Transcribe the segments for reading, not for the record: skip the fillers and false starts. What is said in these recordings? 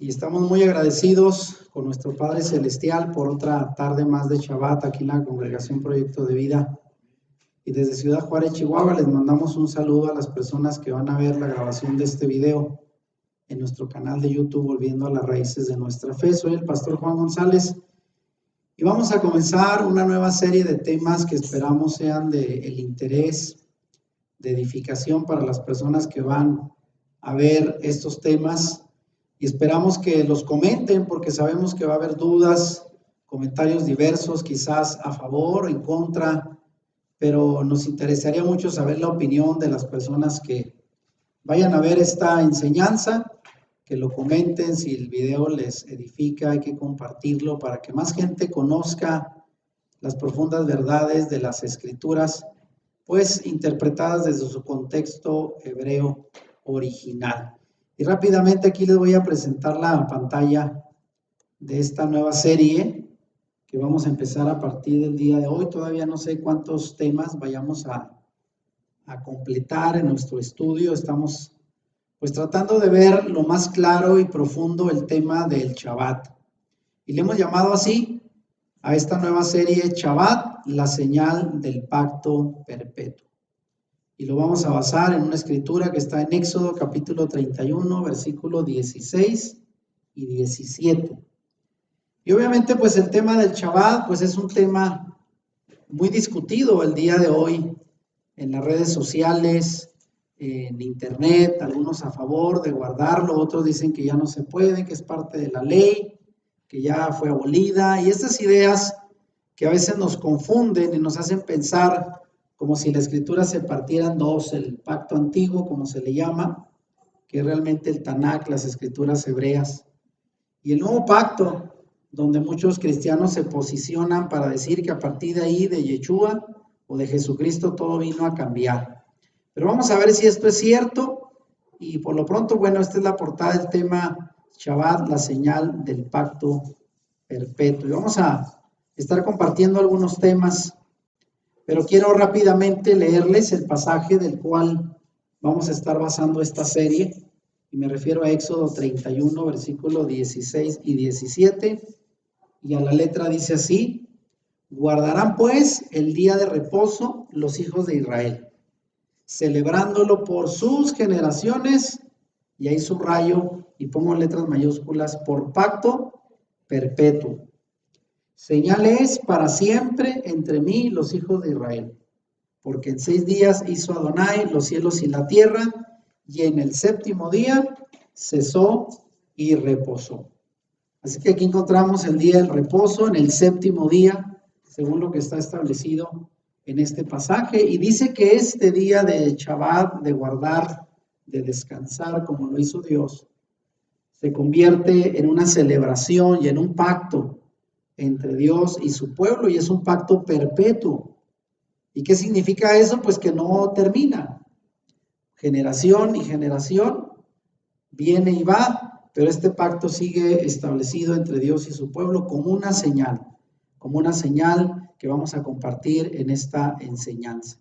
Y estamos muy agradecidos con nuestro Padre Celestial por otra tarde más de Shabbat aquí en la Congregación Proyecto de Vida. Y desde Ciudad Juárez, Chihuahua, les mandamos un saludo a las personas que van a ver la grabación de este video en nuestro canal de YouTube, Volviendo a las Raíces de Nuestra Fe. Soy el pastor Juan González y vamos a comenzar una nueva serie de temas que esperamos sean del interés, de edificación para las personas que van a ver estos temas. Y esperamos que los comenten porque sabemos que va a haber dudas, comentarios diversos, quizás a favor o en contra, pero nos interesaría mucho saber la opinión de las personas que vayan a ver esta enseñanza, que lo comenten. Si el video les edifica, hay que compartirlo para que más gente conozca las profundas verdades de las Escrituras, pues interpretadas desde su contexto hebreo original. Y rápidamente aquí les voy a presentar la pantalla de esta nueva serie que vamos a empezar a partir del día de hoy. Todavía no sé cuántos temas vayamos a completar en nuestro estudio. Estamos pues tratando de ver lo más claro y profundo el tema del Shabbat. Y le hemos llamado así a esta nueva serie Shabbat, la señal del pacto perpetuo. Y lo vamos a basar en una escritura que está en Éxodo capítulo 31, versículo 16 y 17. Y obviamente pues el tema del Shabbat pues es un tema muy discutido el día de hoy en las redes sociales, en internet, algunos a favor de guardarlo, otros dicen que ya no se puede, que es parte de la ley, que ya fue abolida, y estas ideas que a veces nos confunden y nos hacen pensar como si la escritura se partiera en dos, el pacto antiguo, como se le llama, que es realmente el Tanakh, las escrituras hebreas, y el nuevo pacto, donde muchos cristianos se posicionan para decir que a partir de ahí, de Yeshua o de Jesucristo, todo vino a cambiar. Pero vamos a ver si esto es cierto, y por lo pronto, bueno, esta es la portada del tema Shabbat, la señal del pacto perpetuo. Y vamos a estar compartiendo algunos temas, pero quiero rápidamente leerles el pasaje del cual vamos a estar basando esta serie, y me refiero a Éxodo 31, versículos 16 y 17, y a la letra dice así: guardarán pues el día de reposo los hijos de Israel, celebrándolo por sus generaciones, y ahí subrayo y pongo en letras mayúsculas, por pacto perpetuo. Señal es para siempre entre mí y los hijos de Israel, porque en 6 días hizo Adonai los cielos y la tierra, y en el 7º día cesó y reposó. Así que aquí encontramos el día del reposo en el 7º día, según lo que está establecido en este pasaje, y dice que este día de Shabbat, de guardar, de descansar como lo hizo Dios, se convierte en una celebración y en un pacto entre Dios y su pueblo, y es un pacto perpetuo. ¿Y qué significa eso? Pues que no termina. Generación y generación viene y va, pero este pacto sigue establecido entre Dios y su pueblo como una señal que vamos a compartir en esta enseñanza.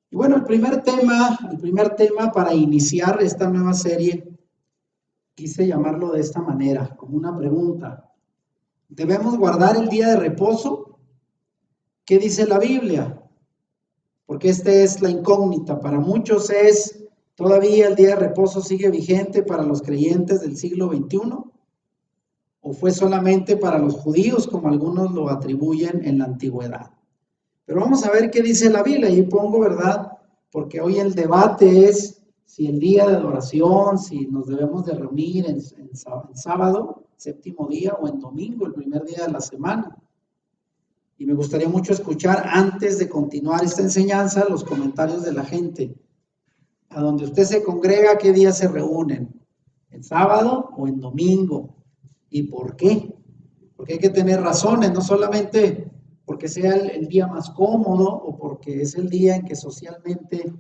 Y bueno, el primer tema para iniciar esta nueva serie, quise llamarlo de esta manera, como una pregunta. ¿Debemos guardar el día de reposo? ¿Qué dice la Biblia? Porque esta es la incógnita. Para muchos ¿todavía el día de reposo sigue vigente para los creyentes del siglo XXI? ¿O fue solamente para los judíos, como algunos lo atribuyen en la antigüedad? Pero vamos a ver qué dice la Biblia. Y pongo, ¿verdad? Porque hoy el debate es si el día de adoración, si nos debemos de reunir en sábado, 7º día, o en domingo, el primer día de la semana. Y me gustaría mucho escuchar, antes de continuar esta enseñanza, los comentarios de la gente. A donde usted se congrega, ¿qué días se reúnen? ¿En sábado o en domingo? ¿Y por qué? Porque hay que tener razones, no solamente porque sea el día más cómodo o porque es el día en que socialmente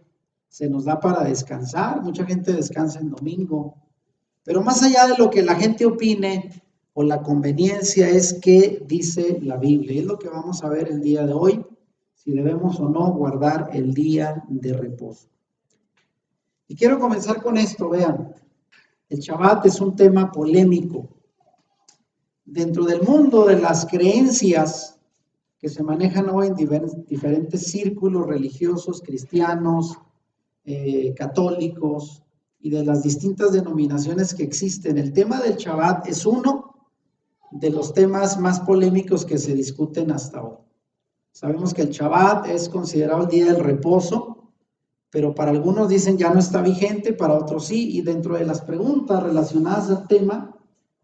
se nos da para descansar. Mucha gente descansa en domingo. Pero más allá de lo que la gente opine o la conveniencia, es qué dice la Biblia. Y es lo que vamos a ver el día de hoy, si debemos o no guardar el día de reposo. Y quiero comenzar con esto, vean. El Shabbat es un tema polémico. Dentro del mundo de las creencias que se manejan hoy en diferentes círculos religiosos, cristianos, católicos y de las distintas denominaciones que existen, el tema del Shabbat es uno de los temas más polémicos que se discuten hasta hoy. Sabemos que el Shabbat es considerado el día del reposo, pero para algunos dicen ya no está vigente, para otros sí, y dentro de las preguntas relacionadas al tema,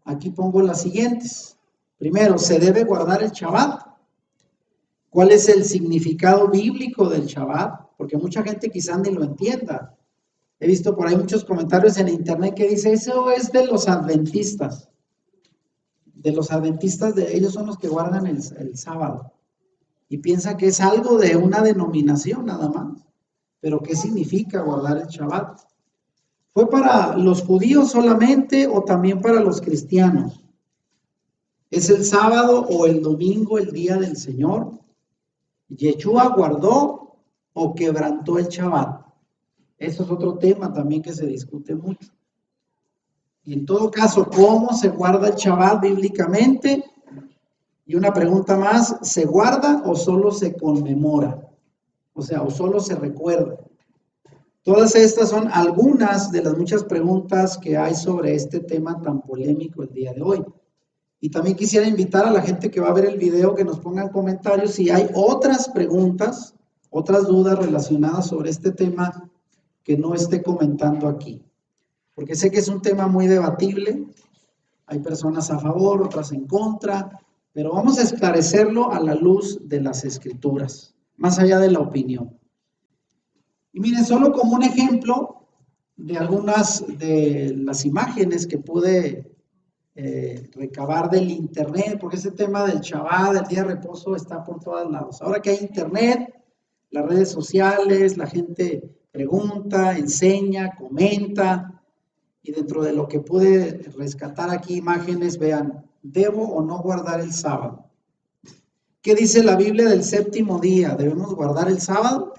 aquí pongo las siguientes. Primero, ¿se debe guardar el Shabbat? ¿Cuál es el significado bíblico del Shabbat? Porque mucha gente quizás ni lo entienda. He visto por ahí muchos comentarios en internet que dice, eso es de los adventistas. De los adventistas, ellos son los que guardan el sábado. Y piensan que es algo de una denominación nada más. Pero ¿qué significa guardar el Shabbat? ¿Fue para los judíos solamente o también para los cristianos? ¿Es el sábado o el domingo el día del Señor? ¿Yeshua guardó o quebrantó el Shabbat? Eso es otro tema también que se discute mucho. Y en todo caso, ¿cómo se guarda el Shabbat bíblicamente? Y una pregunta más, ¿se guarda o solo se conmemora? O sea, o solo se recuerda. Todas estas son algunas de las muchas preguntas que hay sobre este tema tan polémico el día de hoy. Y también quisiera invitar a la gente que va a ver el video que nos pongan comentarios si hay otras preguntas, otras dudas relacionadas sobre este tema que no esté comentando aquí. Porque sé que es un tema muy debatible, hay personas a favor, otras en contra, pero vamos a esclarecerlo a la luz de las Escrituras, más allá de la opinión. Y miren, solo como un ejemplo de algunas de las imágenes que pude recabar del internet, porque ese tema del Shabbat, del día de reposo, está por todos lados. Ahora que hay internet, las redes sociales, la gente pregunta, enseña, comenta, y dentro de lo que pude rescatar aquí imágenes, vean, ¿debo o no guardar el sábado? ¿Qué dice la Biblia del séptimo día? ¿Debemos guardar el sábado?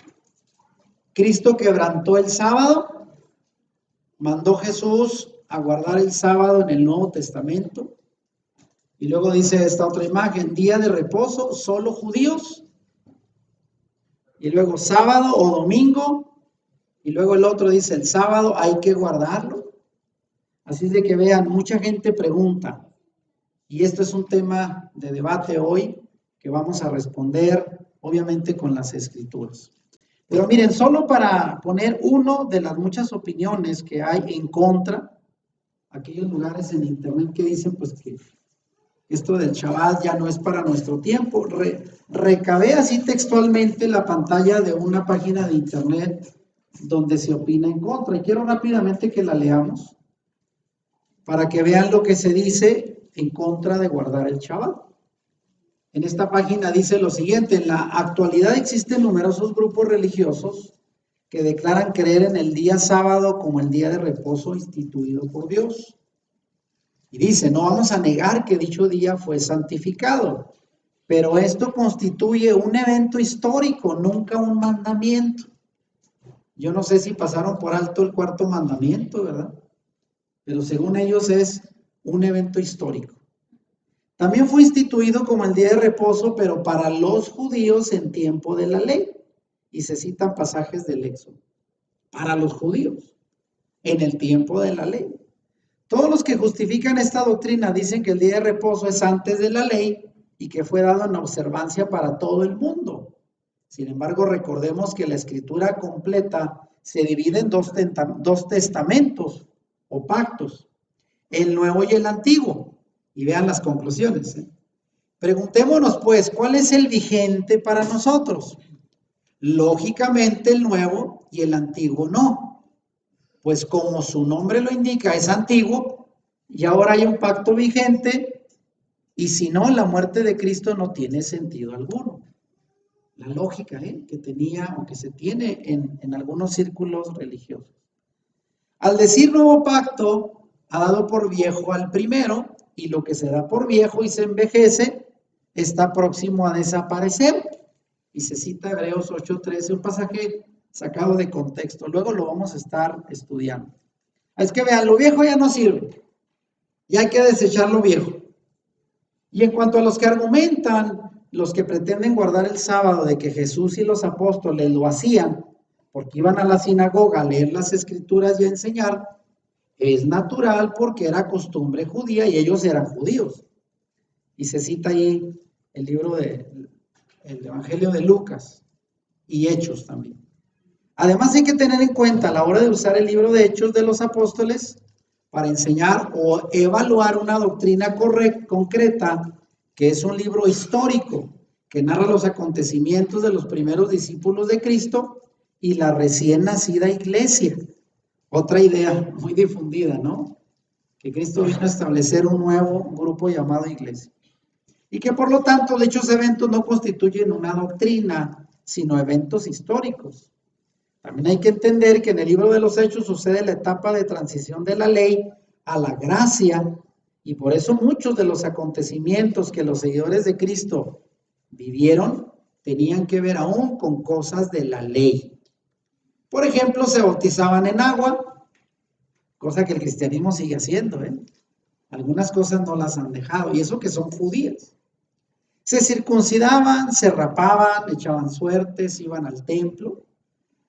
¿Cristo quebrantó el sábado? ¿Mandó Jesús a guardar el sábado en el Nuevo Testamento? Y luego dice esta otra imagen, día de reposo, solo judíos. Y luego sábado o domingo. Y luego el otro dice, el sábado hay que guardarlo. Así es de que vean, mucha gente pregunta. Y esto es un tema de debate hoy que vamos a responder, obviamente, con las Escrituras. Pero miren, solo para poner uno de las muchas opiniones que hay en contra, aquellos lugares en internet que dicen pues que esto del Shabbat ya no es para nuestro tiempo. Recabé así textualmente la pantalla de una página de internet donde se opina en contra. Y quiero rápidamente que la leamos para que vean lo que se dice en contra de guardar el Shabbat. En esta página dice lo siguiente, en la actualidad existen numerosos grupos religiosos que declaran creer en el día sábado como el día de reposo instituido por Dios. Y dice, no vamos a negar que dicho día fue santificado, pero esto constituye un evento histórico, nunca un mandamiento. Yo no sé si pasaron por alto el cuarto mandamiento, ¿verdad? Pero según ellos es un evento histórico. También fue instituido como el día de reposo, pero para los judíos en tiempo de la ley. Y se citan pasajes del Éxodo. Para los judíos, en el tiempo de la ley. Todos los que justifican esta doctrina dicen que el día de reposo es antes de la ley y que fue dado en observancia para todo el mundo. Sin embargo, recordemos que la escritura completa se divide en dos testamentos o pactos, el Nuevo y el Antiguo. Y vean las conclusiones. Preguntémonos pues, ¿cuál es el vigente para nosotros? Lógicamente el Nuevo y el Antiguo no. Pues como su nombre lo indica, es antiguo y ahora hay un pacto vigente y si no, la muerte de Cristo no tiene sentido alguno. La lógica que tenía o que se tiene en algunos círculos religiosos. Al decir nuevo pacto, ha dado por viejo al primero y lo que se da por viejo y se envejece está próximo a desaparecer. Y se cita Hebreos 8:13, un pasaje sacado de contexto. Luego lo vamos a estar estudiando. Es que vean, lo viejo ya no sirve, ya hay que desechar lo viejo. Y en cuanto a los que argumentan, los que pretenden guardar el sábado de que Jesús y los apóstoles lo hacían porque iban a la sinagoga a leer las escrituras y a enseñar, es natural porque era costumbre judía y ellos eran judíos. Y se cita ahí el libro el Evangelio de Lucas y Hechos también. Además hay que tener en cuenta a la hora de usar el libro de Hechos de los apóstoles para enseñar o evaluar una doctrina concreta, que es un libro histórico que narra los acontecimientos de los primeros discípulos de Cristo y la recién nacida iglesia. Otra idea muy difundida, ¿no? Que Cristo vino a establecer un nuevo grupo llamado iglesia. Y que por lo tanto dichos eventos no constituyen una doctrina, sino eventos históricos. También hay que entender que en el libro de los Hechos sucede la etapa de transición de la ley a la gracia, y por eso muchos de los acontecimientos que los seguidores de Cristo vivieron tenían que ver aún con cosas de la ley. Por ejemplo, se bautizaban en agua, cosa que el cristianismo sigue haciendo, ¿eh? Algunas cosas no las han dejado, y eso que son judías. Se circuncidaban, se rapaban, echaban suertes, iban al templo.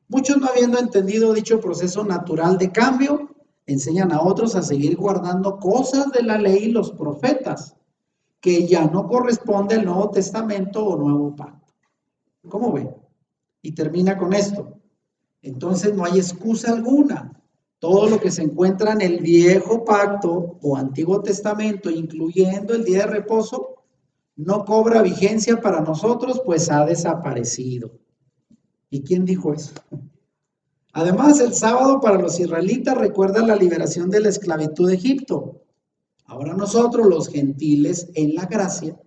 Muchos, no habiendo entendido dicho proceso natural de cambio, enseñan a otros a seguir guardando cosas de la ley y los profetas, que ya no corresponde al Nuevo Testamento o Nuevo Pacto. ¿Cómo ven? Y termina con esto. Entonces no hay excusa alguna. Todo lo que se encuentra en el Viejo Pacto o Antiguo Testamento, incluyendo el día de reposo, no cobra vigencia para nosotros, pues ha desaparecido. ¿Y quién dijo eso? Además, el sábado para los israelitas recuerda la liberación de la esclavitud de Egipto. Ahora nosotros, los gentiles, en la gracia,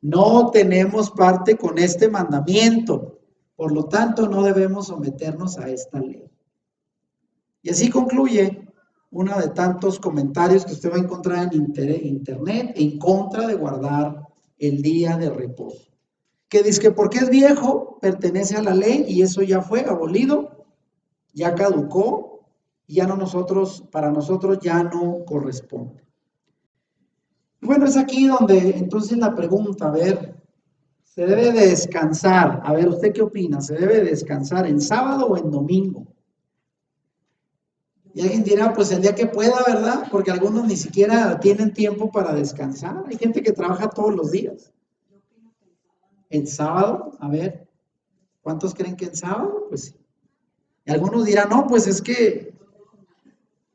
no tenemos parte con este mandamiento. Por lo tanto, no debemos someternos a esta ley. Y así concluye uno de tantos comentarios que usted va a encontrar en internet en contra de guardar el día de reposo. Que dice que porque es viejo, pertenece a la ley y eso ya fue abolido, ya caducó, ya no para nosotros ya no corresponde. Bueno, es aquí donde entonces la pregunta, a ver, ¿se debe de descansar? A ver, ¿usted qué opina? ¿Se debe de descansar en sábado o en domingo? Y alguien dirá, pues el día que pueda, ¿verdad? Porque algunos ni siquiera tienen tiempo para descansar. Hay gente que trabaja todos los días. ¿En sábado? A ver, ¿cuántos creen que en sábado? Pues sí. Y algunos dirán, no, pues es que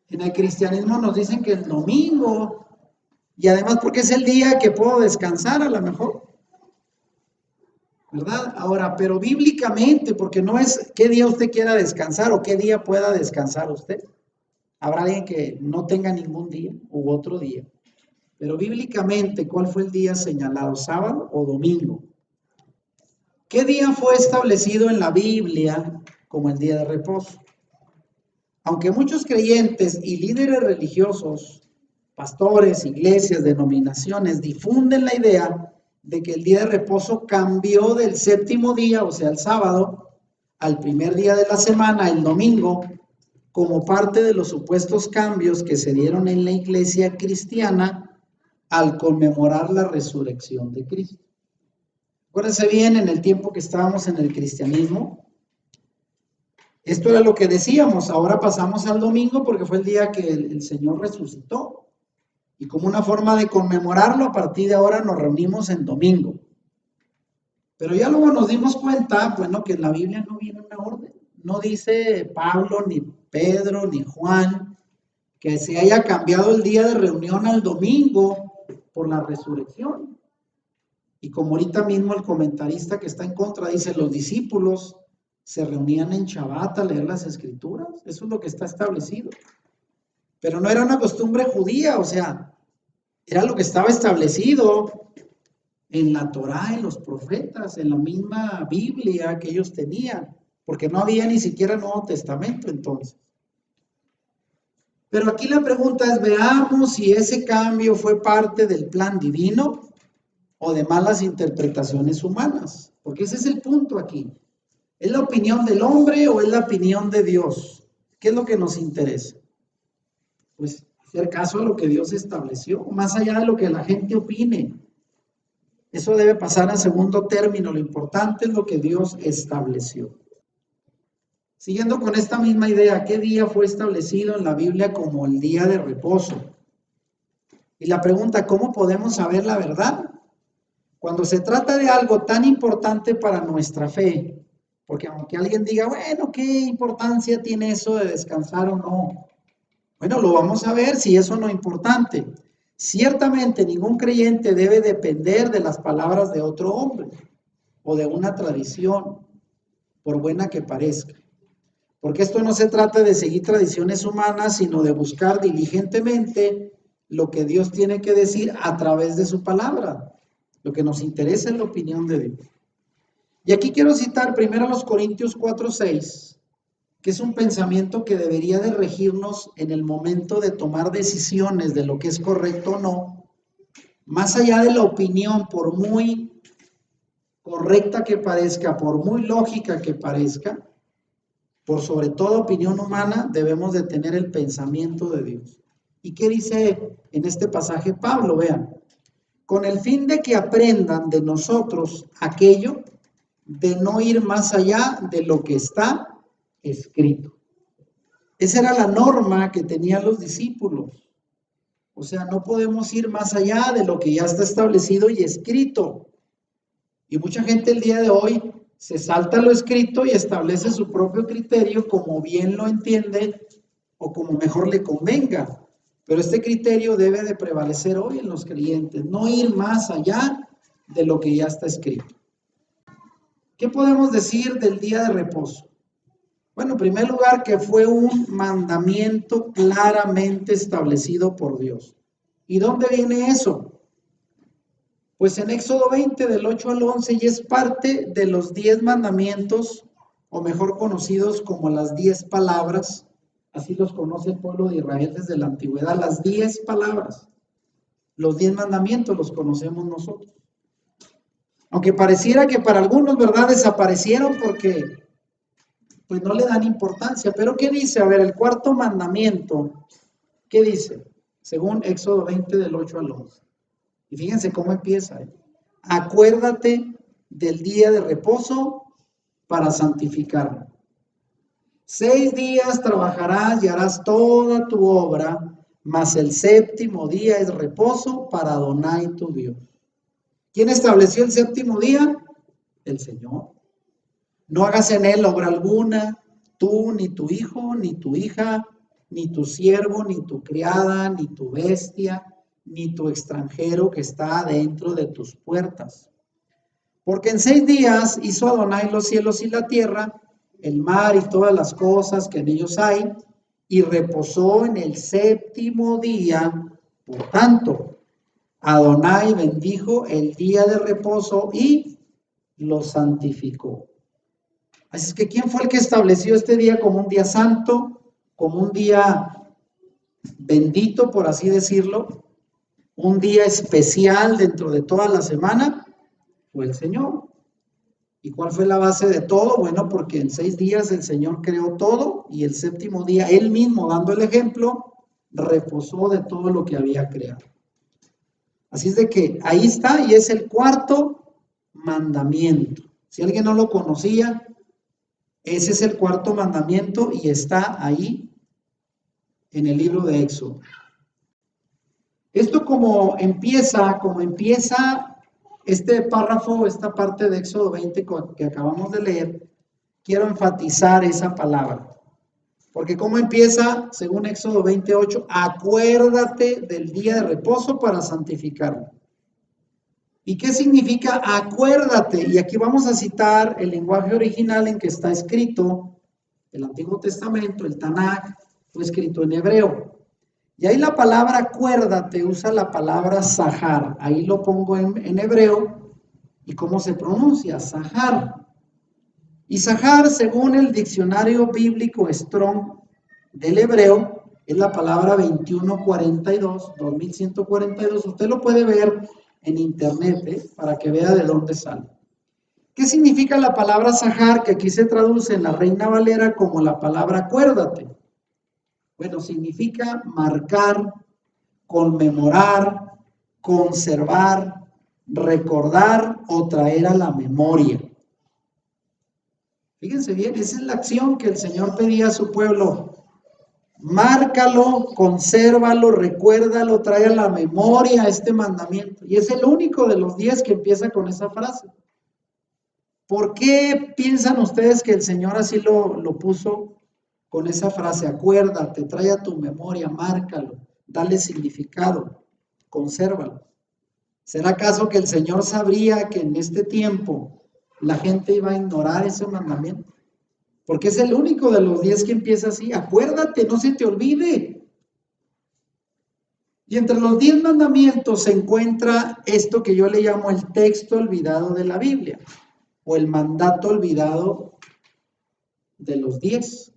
en el cristianismo nos dicen que el domingo, y además porque es el día que puedo descansar a lo mejor, ¿verdad? Ahora, pero bíblicamente, porque no es qué día usted quiera descansar o qué día pueda descansar usted. Habrá alguien que no tenga ningún día u otro día. Pero bíblicamente, ¿cuál fue el día señalado? ¿Sábado o domingo? ¿Qué día fue establecido en la Biblia como el día de reposo? Aunque muchos creyentes y líderes religiosos, pastores, iglesias, denominaciones, difunden la idea de que el día de reposo cambió del séptimo día, o sea, el sábado, al primer día de la semana, el domingo, como parte de los supuestos cambios que se dieron en la iglesia cristiana al conmemorar la resurrección de Cristo. Acuérdense bien, en el tiempo que estábamos en el cristianismo, esto era lo que decíamos, ahora pasamos al domingo porque fue el día que el Señor resucitó. Y como una forma de conmemorarlo, a partir de ahora nos reunimos en domingo. Pero ya luego nos dimos cuenta, bueno, que en la Biblia no viene una orden. No dice Pablo, ni Pedro, ni Juan, que se haya cambiado el día de reunión al domingo por la resurrección. Y como ahorita mismo el comentarista que está en contra dice, los discípulos se reunían en Shabbat a leer las escrituras. Eso es lo que está establecido. Pero no era una costumbre judía, o sea, era lo que estaba establecido en la Torá, en los profetas, en la misma Biblia que ellos tenían, porque no había ni siquiera Nuevo Testamento entonces. Pero aquí la pregunta es, veamos si ese cambio fue parte del plan divino o de malas interpretaciones humanas, porque ese es el punto aquí. ¿Es la opinión del hombre o es la opinión de Dios? ¿Qué es lo que nos interesa? pues hacer caso a lo que Dios estableció, más allá de lo que la gente opine. Eso debe pasar a segundo término, lo importante es lo que Dios estableció. Siguiendo con esta misma idea, ¿qué día fue establecido en la Biblia como el día de reposo? Y la pregunta, ¿cómo podemos saber la verdad? Cuando se trata de algo tan importante para nuestra fe, porque aunque alguien diga, bueno, ¿qué importancia tiene eso de descansar o no? Bueno, lo vamos a ver si eso no es importante. Ciertamente ningún creyente debe depender de las palabras de otro hombre o de una tradición, por buena que parezca. Porque esto no se trata de seguir tradiciones humanas, sino de buscar diligentemente lo que Dios tiene que decir a través de su palabra. Lo que nos interesa es la opinión de Dios. Y aquí quiero citar primero a los Corintios 4:6, que es un pensamiento que debería de regirnos en el momento de tomar decisiones de lo que es correcto o no, más allá de la opinión, por muy correcta que parezca, por muy lógica que parezca, por sobre toda opinión humana, debemos de tener el pensamiento de Dios. ¿Y qué dice en este pasaje Pablo? Vean, con el fin de que aprendan de nosotros aquello de no ir más allá de lo que está escrito. Esa era la norma que tenían los discípulos. O sea, no podemos ir más allá de lo que ya está establecido y escrito. Y mucha gente el día de hoy se salta lo escrito y establece su propio criterio como bien lo entiende o como mejor le convenga. Pero este criterio debe de prevalecer hoy en los creyentes, no ir más allá de lo que ya está escrito. ¿Qué podemos decir del día de reposo? Bueno, en primer lugar, que fue un mandamiento claramente establecido por Dios. ¿Y dónde viene eso? Pues en Éxodo 20, del 8 al 11, y es parte de los 10 mandamientos, o mejor conocidos como las 10 palabras. Así los conoce el pueblo de Israel desde la antigüedad, las 10 palabras. Los 10 mandamientos los conocemos nosotros. Aunque pareciera que para algunos, ¿verdad?, desaparecieron porque pues no le dan importancia. Pero ¿qué dice? A ver, el cuarto mandamiento, ¿qué dice? Según Éxodo 20, del 8 al 11. Y fíjense cómo empieza. Acuérdate del día de reposo para santificarlo. 6 días trabajarás y harás toda tu obra, mas el séptimo día es reposo para Adonai tu Dios. ¿Quién estableció el séptimo día? El Señor. No hagas en él obra alguna, tú, ni tu hijo, ni tu hija, ni tu siervo, ni tu criada, ni tu bestia, ni tu extranjero que está dentro de tus puertas. Porque en 6 días hizo Adonai los cielos y la tierra, el mar y todas las cosas que en ellos hay, y reposó en el séptimo día. Por tanto, Adonai bendijo el día de reposo y lo santificó. Así es que, ¿quién fue el que estableció este día como un día santo, como un día bendito, por así decirlo? Un día especial dentro de toda la semana, fue el Señor. ¿Y cuál fue la base de todo? Bueno, porque en 6 días el Señor creó todo y el séptimo día, Él mismo, dando el ejemplo, reposó de todo lo que había creado. Así es de que ahí está y es el cuarto mandamiento. Si alguien no lo conocía, ese es el cuarto mandamiento y está ahí en el libro de Éxodo. Esto como empieza este párrafo, esta parte de Éxodo 20 que acabamos de leer, quiero enfatizar esa palabra. Porque como empieza, según Éxodo 28, acuérdate del día de reposo para santificarlo. ¿Y qué significa acuérdate? Y aquí vamos a citar el lenguaje original en que está escrito el Antiguo Testamento, el Tanaj, fue escrito en hebreo. Y ahí la palabra acuérdate usa la palabra sahar. Ahí lo pongo en hebreo. ¿Y cómo se pronuncia? Sahar. Y sahar, según el diccionario bíblico Strong del hebreo, es la palabra 2142, 2142. Usted lo puede ver en internet, para que vea de dónde sale. ¿Qué significa la palabra sahar? Que aquí se traduce en la Reina Valera como la palabra acuérdate. Bueno, significa marcar, conmemorar, conservar, recordar o traer a la memoria. Fíjense bien, esa es la acción que el Señor pedía a su pueblo. Márcalo, consérvalo, recuérdalo, trae a la memoria este mandamiento. Y es el único de los 10 que empieza con esa frase. ¿Por qué piensan ustedes que el Señor así lo puso con esa frase? Acuérdate, trae a tu memoria, márcalo, dale significado, consérvalo. ¿Será acaso que el Señor sabría que en este tiempo la gente iba a ignorar ese mandamiento? Porque es el único de los 10 que empieza así. Acuérdate, no se te olvide. Y entre los 10 mandamientos se encuentra esto que yo le llamo el texto olvidado de la Biblia, o el mandato olvidado de los 10.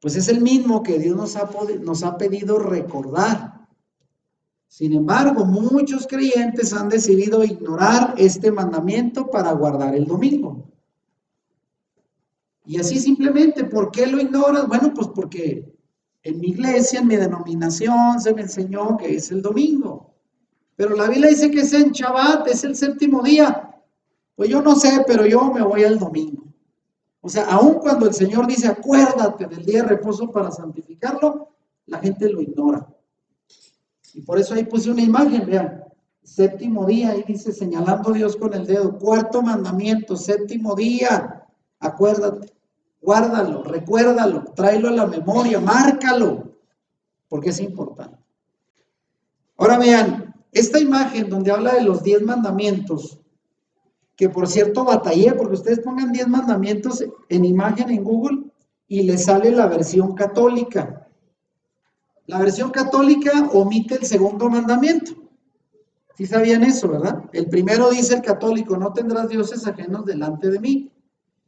Pues es el mismo que Dios nos ha pedido recordar. Sin embargo, muchos creyentes han decidido ignorar este mandamiento para guardar el domingo. Y así simplemente, ¿por qué lo ignoras? Bueno, pues porque en mi iglesia, en mi denominación, se me enseñó que es el domingo. Pero la Biblia dice que es en Shabbat, es el séptimo día. Pues yo no sé, pero yo me voy al domingo. O sea, aun cuando el Señor dice, acuérdate del día de reposo para santificarlo, la gente lo ignora. Y por eso ahí puse una imagen, vean, séptimo día, ahí dice señalando a Dios con el dedo, cuarto mandamiento, séptimo día, acuérdate, guárdalo, recuérdalo, tráelo a la memoria, márcalo, porque es importante. Ahora vean, esta imagen donde habla de los 10 mandamientos, que por cierto batallé, porque ustedes pongan 10 mandamientos en imagen en Google y les sale la versión católica. La versión católica omite el segundo mandamiento. ¿Sí sabían eso, verdad? El primero dice el católico, no tendrás dioses ajenos delante de mí.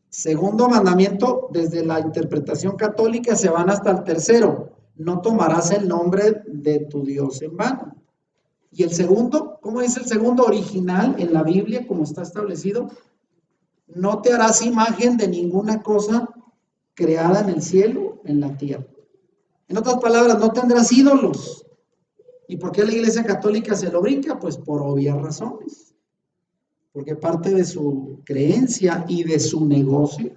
Segundo mandamiento, desde la interpretación católica se van hasta el tercero, no tomarás el nombre de tu Dios en vano. Y el segundo, ¿cómo dice el segundo original en la Biblia, como está establecido? No te harás imagen de ninguna cosa creada en el cielo, en la tierra. En otras palabras, no tendrás ídolos. ¿Y por qué la Iglesia Católica se lo brinca? Pues por obvias razones. Porque parte de su creencia y de su negocio,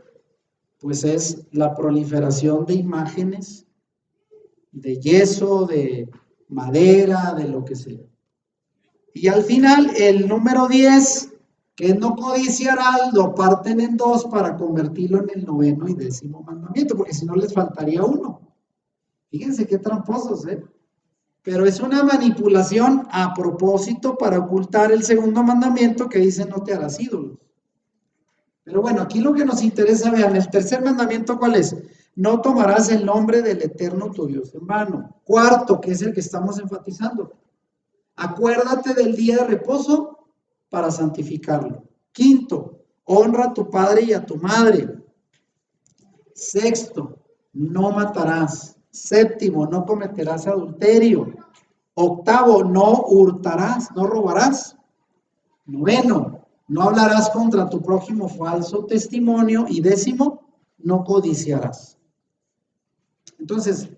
pues es la proliferación de imágenes, de yeso, de madera, de lo que sea. Y al final, el número 10, que es no codiciarás, lo parten en 2 para convertirlo en el 9º y 10º mandamiento, porque si no les faltaría uno. Fíjense qué tramposos, ¿eh? Pero es una manipulación a propósito para ocultar el segundo mandamiento que dice no te harás ídolos. Pero bueno, aquí lo que nos interesa, vean, el tercer mandamiento, ¿cuál es? No tomarás el nombre del Eterno tu Dios en vano. Cuarto, que es el que estamos enfatizando. Acuérdate del día de reposo para santificarlo. Quinto, honra a tu padre y a tu madre. Sexto, no matarás. Séptimo, no cometerás adulterio. Octavo, no hurtarás, no robarás. Noveno, no hablarás contra tu prójimo falso testimonio. Y décimo, no codiciarás. Entonces,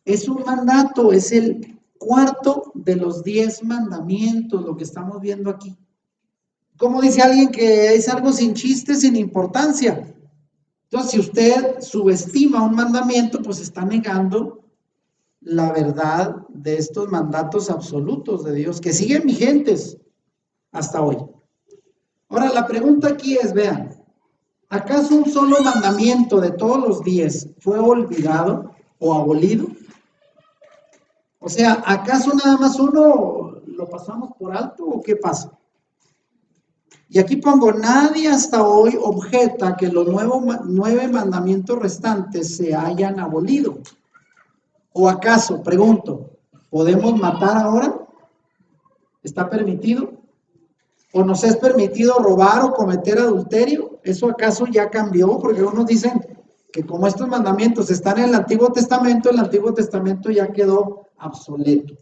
es un mandato, es el cuarto de los 10 mandamientos, lo que estamos viendo aquí. Como dice alguien que es algo sin chiste, sin importancia. Entonces, si usted subestima un mandamiento, pues está negando la verdad de estos mandatos absolutos de Dios, que siguen vigentes hasta hoy. Ahora, la pregunta aquí es, vean, ¿acaso un solo mandamiento de todos los 10 fue olvidado o abolido? O sea, ¿acaso nada más uno lo pasamos por alto o qué pasa? Y aquí pongo, nadie hasta hoy objeta que los 9 mandamientos restantes se hayan abolido. ¿O acaso, pregunto, podemos matar ahora? ¿Está permitido? ¿O nos es permitido robar o cometer adulterio? ¿Eso acaso ya cambió? Porque unos dicen que como estos mandamientos están en el Antiguo Testamento ya quedó obsoleto.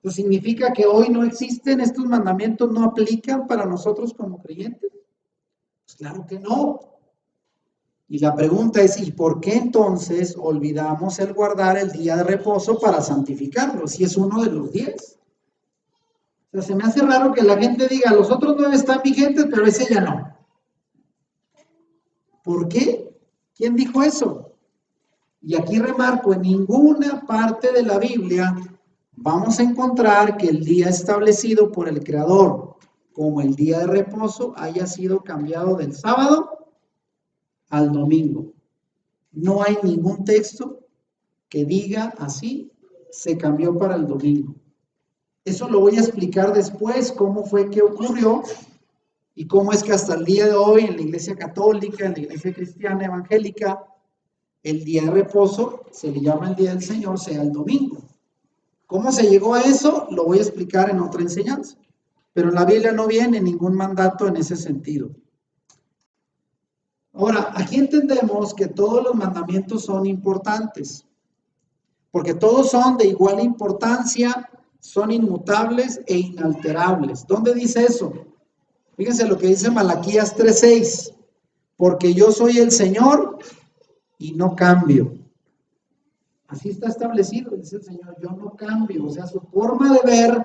¿Eso significa que hoy no existen estos mandamientos, no aplican para nosotros como creyentes? Pues claro que no. Y la pregunta es, ¿y por qué entonces olvidamos el guardar el día de reposo para santificarlo, si es uno de los 10? O sea, se me hace raro que la gente diga, los otros 9 están vigentes, pero ese ya no. ¿Por qué? ¿Quién dijo eso? Y aquí remarco, en ninguna parte de la Biblia vamos a encontrar que el día establecido por el Creador como el día de reposo haya sido cambiado del sábado al domingo. No hay ningún texto que diga así, se cambió para el domingo. Eso lo voy a explicar después, cómo fue que ocurrió y cómo es que hasta el día de hoy en la Iglesia Católica, en la Iglesia Cristiana Evangélica, el día de reposo se le llama el día del Señor, sea el domingo. ¿Cómo se llegó a eso? Lo voy a explicar en otra enseñanza. Pero en la Biblia no viene ningún mandato en ese sentido. Ahora, aquí entendemos que todos los mandamientos son importantes, porque todos son de igual importancia, son inmutables e inalterables. ¿Dónde dice eso? Fíjense lo que dice Malaquías 3:6, porque yo soy el Señor y no cambio. Así está establecido, dice el Señor, yo no cambio. O sea, su forma de ver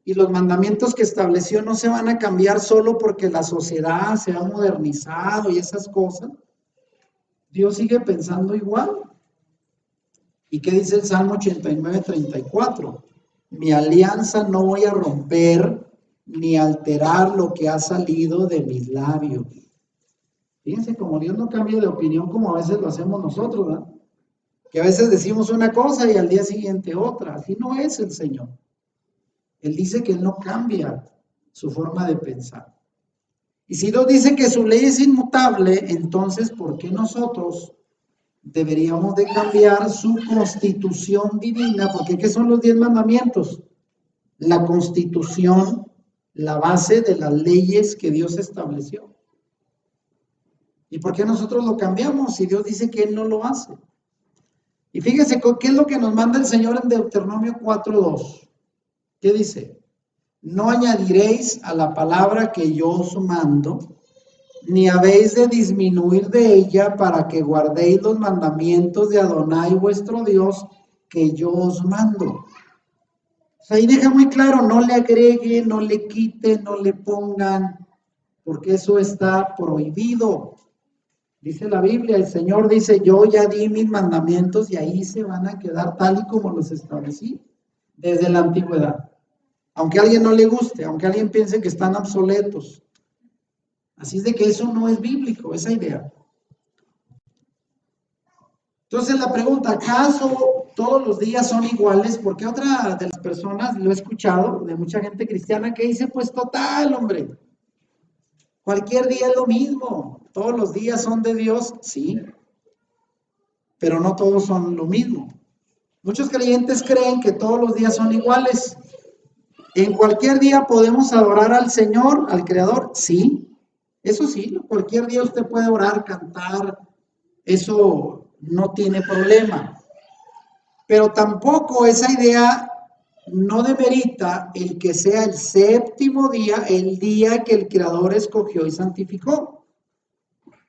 y los mandamientos que estableció no se van a cambiar solo porque la sociedad se ha modernizado y esas cosas. Dios sigue pensando igual. ¿Y qué dice el Salmo 89:34? Mi alianza no voy a romper ni alterar lo que ha salido de mis labios. Fíjense, como Dios no cambia de opinión como a veces lo hacemos nosotros, ¿verdad? Que a veces decimos una cosa y al día siguiente otra. Así no es el Señor. Él dice que Él no cambia su forma de pensar. Y si Dios dice que su ley es inmutable, entonces, ¿por qué nosotros deberíamos de cambiar su constitución divina? Porque ¿qué son los 10 mandamientos? La constitución, la base de las leyes que Dios estableció. ¿Y por qué nosotros lo cambiamos si Dios dice que Él no lo hace? Y fíjense, ¿qué es lo que nos manda el Señor en Deuteronomio 4:2? ¿Qué dice? No añadiréis a la palabra que yo os mando, ni habéis de disminuir de ella para que guardéis los mandamientos de Adonai vuestro Dios que yo os mando. O sea, ahí deja muy claro, no le agreguen, no le quiten, no le pongan, porque eso está prohibido. Dice la Biblia, el Señor dice, yo ya di mis mandamientos y ahí se van a quedar tal y como los establecí desde la antigüedad. Aunque a alguien no le guste, aunque alguien piense que están obsoletos. Así es de que eso no es bíblico, esa idea. Entonces la pregunta, ¿acaso todos los días son iguales? Porque otra de las personas, lo he escuchado, de mucha gente cristiana, que dice, pues total, hombre, cualquier día es lo mismo, todos los días son de Dios, sí, pero no todos son lo mismo. Muchos creyentes creen que todos los días son iguales. ¿En cualquier día podemos adorar al Señor, al Creador? Sí, eso sí, cualquier día usted puede orar, cantar, eso no tiene problema. Pero tampoco esa idea no demerita el que sea el séptimo día, el día que el Creador escogió y santificó.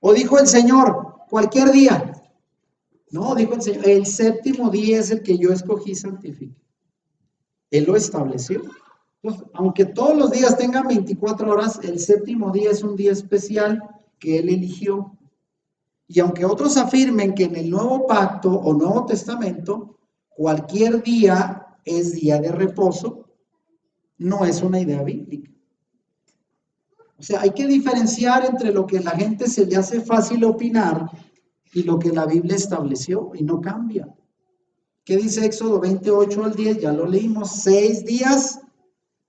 O dijo el Señor, cualquier día. No, dijo el Señor, el séptimo día es el que yo escogí y santifiqué. Él lo estableció. Entonces, aunque todos los días tengan 24 horas, el séptimo día es un día especial que Él eligió. Y aunque otros afirmen que en el Nuevo Pacto o Nuevo Testamento, cualquier día es día de reposo, no es una idea bíblica. O sea, hay que diferenciar entre lo que a la gente se le hace fácil opinar y lo que la Biblia estableció y no cambia. ¿Qué dice Éxodo 28:10? Ya lo leímos, 6 días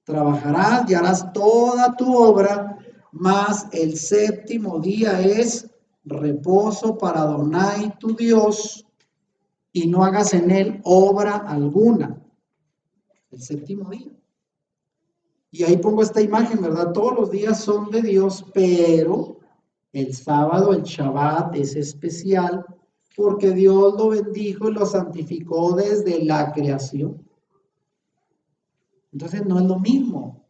trabajarás y harás toda tu obra, mas el séptimo día es reposo para Adonai tu Dios, y no hagas en él obra alguna. El séptimo día. Y ahí pongo esta imagen, ¿verdad? Todos los días son de Dios, pero el sábado, el Shabbat, es especial porque Dios lo bendijo y lo santificó desde la creación. Entonces no es lo mismo.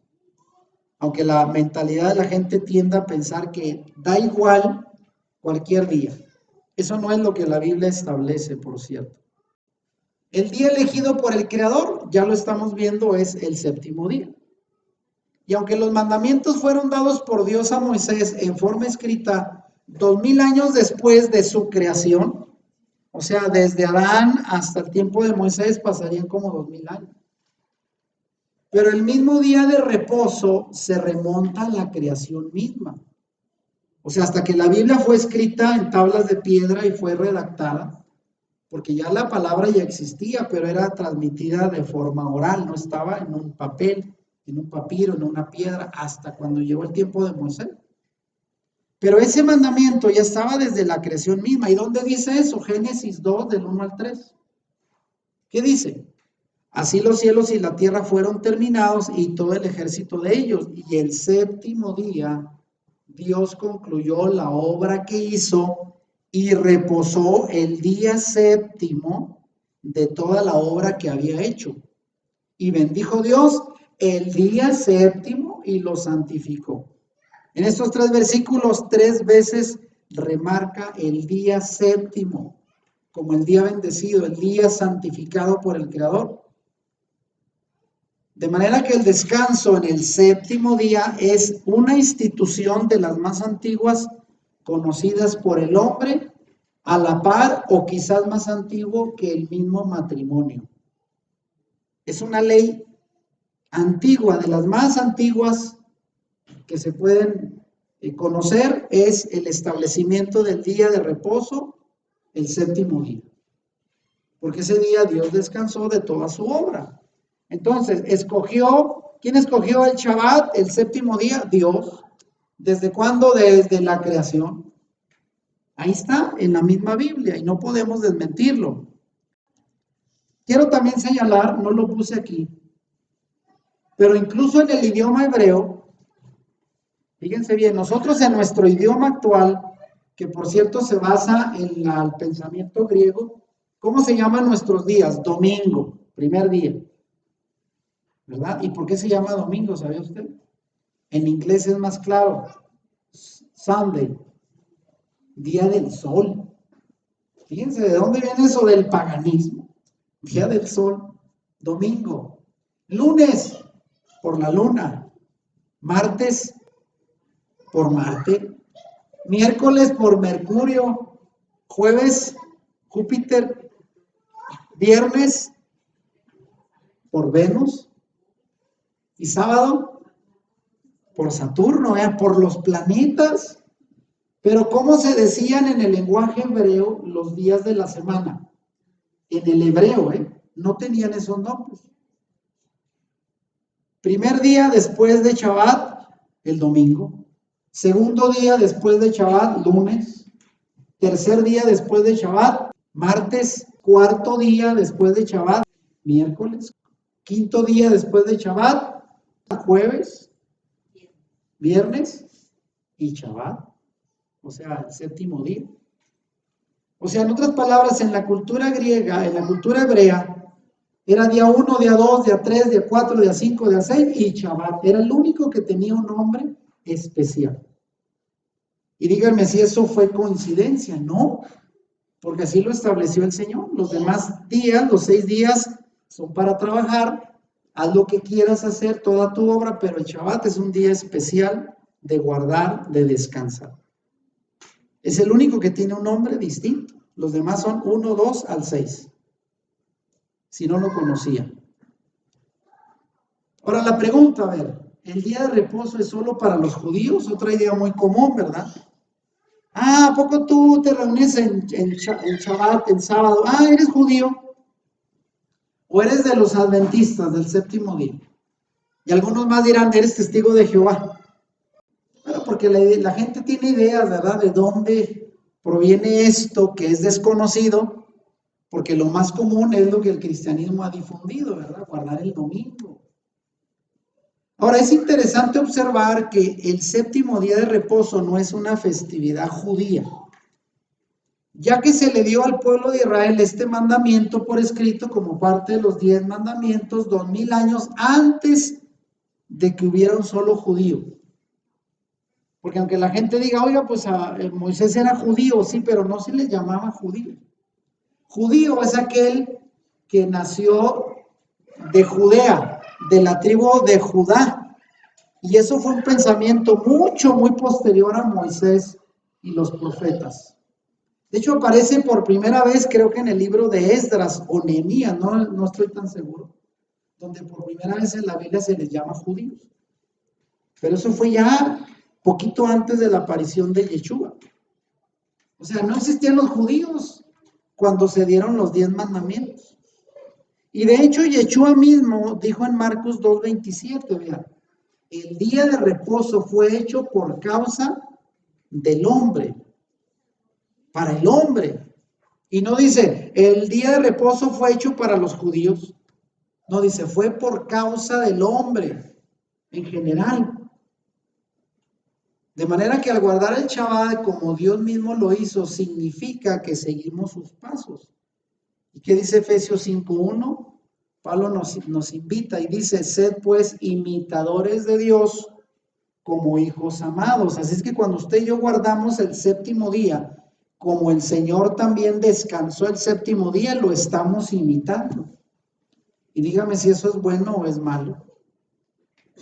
Aunque la mentalidad de la gente tienda a pensar que da igual cualquier día. Eso no es lo que la Biblia establece, por cierto. El día elegido por el Creador, ya lo estamos viendo, es el séptimo día. Y aunque los mandamientos fueron dados por Dios a Moisés en forma escrita 2000 años después de su creación, o sea, desde Adán hasta el tiempo de Moisés pasarían como 2000 años. Pero el mismo día de reposo se remonta a la creación misma. O sea, hasta que la Biblia fue escrita en tablas de piedra y fue redactada, porque ya la palabra ya existía, pero era transmitida de forma oral, no estaba en un papel, en un papiro, en una piedra, hasta cuando llegó el tiempo de Moisés. Pero ese mandamiento ya estaba desde la creación misma. ¿Y dónde dice eso? Génesis 2, del 1 al 3. ¿Qué dice? Así los cielos y la tierra fueron terminados y todo el ejército de ellos. Y el séptimo día Dios concluyó la obra que hizo y reposó el día séptimo de toda la obra que había hecho. Y bendijo Dios el día séptimo y lo santificó. En estos 3 versículos 3 veces remarca el día séptimo como el día bendecido, el día santificado por el Creador. De manera que el descanso en el séptimo día es una institución de las más antiguas conocidas por el hombre, a la par o quizás más antiguo que el mismo matrimonio. Es una ley antigua, de las más antiguas que se pueden conocer, es el establecimiento del día de reposo, el séptimo día. Porque ese día Dios descansó de toda su obra. Entonces, ¿quién escogió el Shabbat, el séptimo día? Dios. ¿Desde cuándo? Desde la creación. Ahí está, en la misma Biblia, y no podemos desmentirlo. Quiero también señalar, no lo puse aquí, pero incluso en el idioma hebreo, fíjense bien, nosotros en nuestro idioma actual, que por cierto se basa en el pensamiento griego, ¿cómo se llaman nuestros días? Domingo, primer día. ¿Verdad? ¿Y por qué se llama domingo? ¿Sabe usted? En inglés es más claro. Sunday, día del sol. Fíjense de dónde viene eso del paganismo. Día del sol, domingo. Lunes, por la luna. Martes, por Marte. Miércoles, por Mercurio. Jueves, Júpiter. Viernes, por Venus. Y sábado, por Saturno, por los planetas. Pero ¿cómo se decían en el lenguaje hebreo los días de la semana? En el hebreo, no tenían esos nombres. Primer día después de Shabbat, el domingo. Segundo día después de Shabbat, lunes. Tercer día después de Shabbat, martes. Cuarto día después de Shabbat, miércoles. Quinto día después de Shabbat, jueves, viernes y Shabbat. O sea, el séptimo día. O sea, en otras palabras, en la cultura griega, en la cultura hebrea, era día 1, día 2, día 3, día 4, día 5, día 6 y Shabbat. Era el único que tenía un nombre especial. Y díganme si eso fue coincidencia. No, porque así lo estableció el Señor. Los demás días, los 6 días, son para trabajar. Haz lo que quieras hacer, toda tu obra, pero el Shabbat es un día especial de guardar, de descansar. Es el único que tiene un nombre distinto. Los demás son 1, 2 al 6. Si no lo conocía. Ahora la pregunta, a ver, ¿el día de reposo es solo para los judíos? Otra idea muy común, ¿verdad? ¿A poco tú te reúnes en Shabbat, en sábado? ¿Eres judío? ¿O eres de los adventistas del séptimo día? Y algunos más dirán, eres testigo de Jehová. Bueno, porque la gente tiene ideas, ¿verdad? De dónde proviene esto que es desconocido, porque lo más común es lo que el cristianismo ha difundido, ¿verdad? Guardar el domingo. Ahora, es interesante observar que el séptimo día de reposo no es una festividad judía, ya que se le dio al pueblo de Israel este mandamiento por escrito como parte de los 10 mandamientos 2000 años antes de que hubiera un solo judío. Porque aunque la gente diga, oiga, pues Moisés era judío, sí, pero no se le llamaba judío. Judío es aquel que nació de Judea, de la tribu de Judá. Y eso fue un pensamiento muy posterior a Moisés y los profetas. De hecho, aparece por primera vez, creo que en el libro de Esdras o Nehemías, no estoy tan seguro, donde por primera vez en la Biblia se les llama judíos. Pero eso fue ya poquito antes de la aparición de Yeshua. O sea, no existían los judíos cuando se dieron los 10 mandamientos. Y de hecho, Yeshua mismo dijo en Marcos 2:27, vean, el día de reposo fue hecho por causa del hombre, para el hombre. Y no dice, el día de reposo fue hecho para los judíos. No dice, fue por causa del hombre en general. De manera que al guardar el Shabbat como Dios mismo lo hizo, significa que seguimos sus pasos. ¿Y qué dice Efesios 5:1? Pablo nos invita y dice, sed pues imitadores de Dios como hijos amados. Así es que cuando usted y yo guardamos el séptimo día, como el Señor también descansó el séptimo día, lo estamos imitando. Y dígame si eso es bueno o es malo.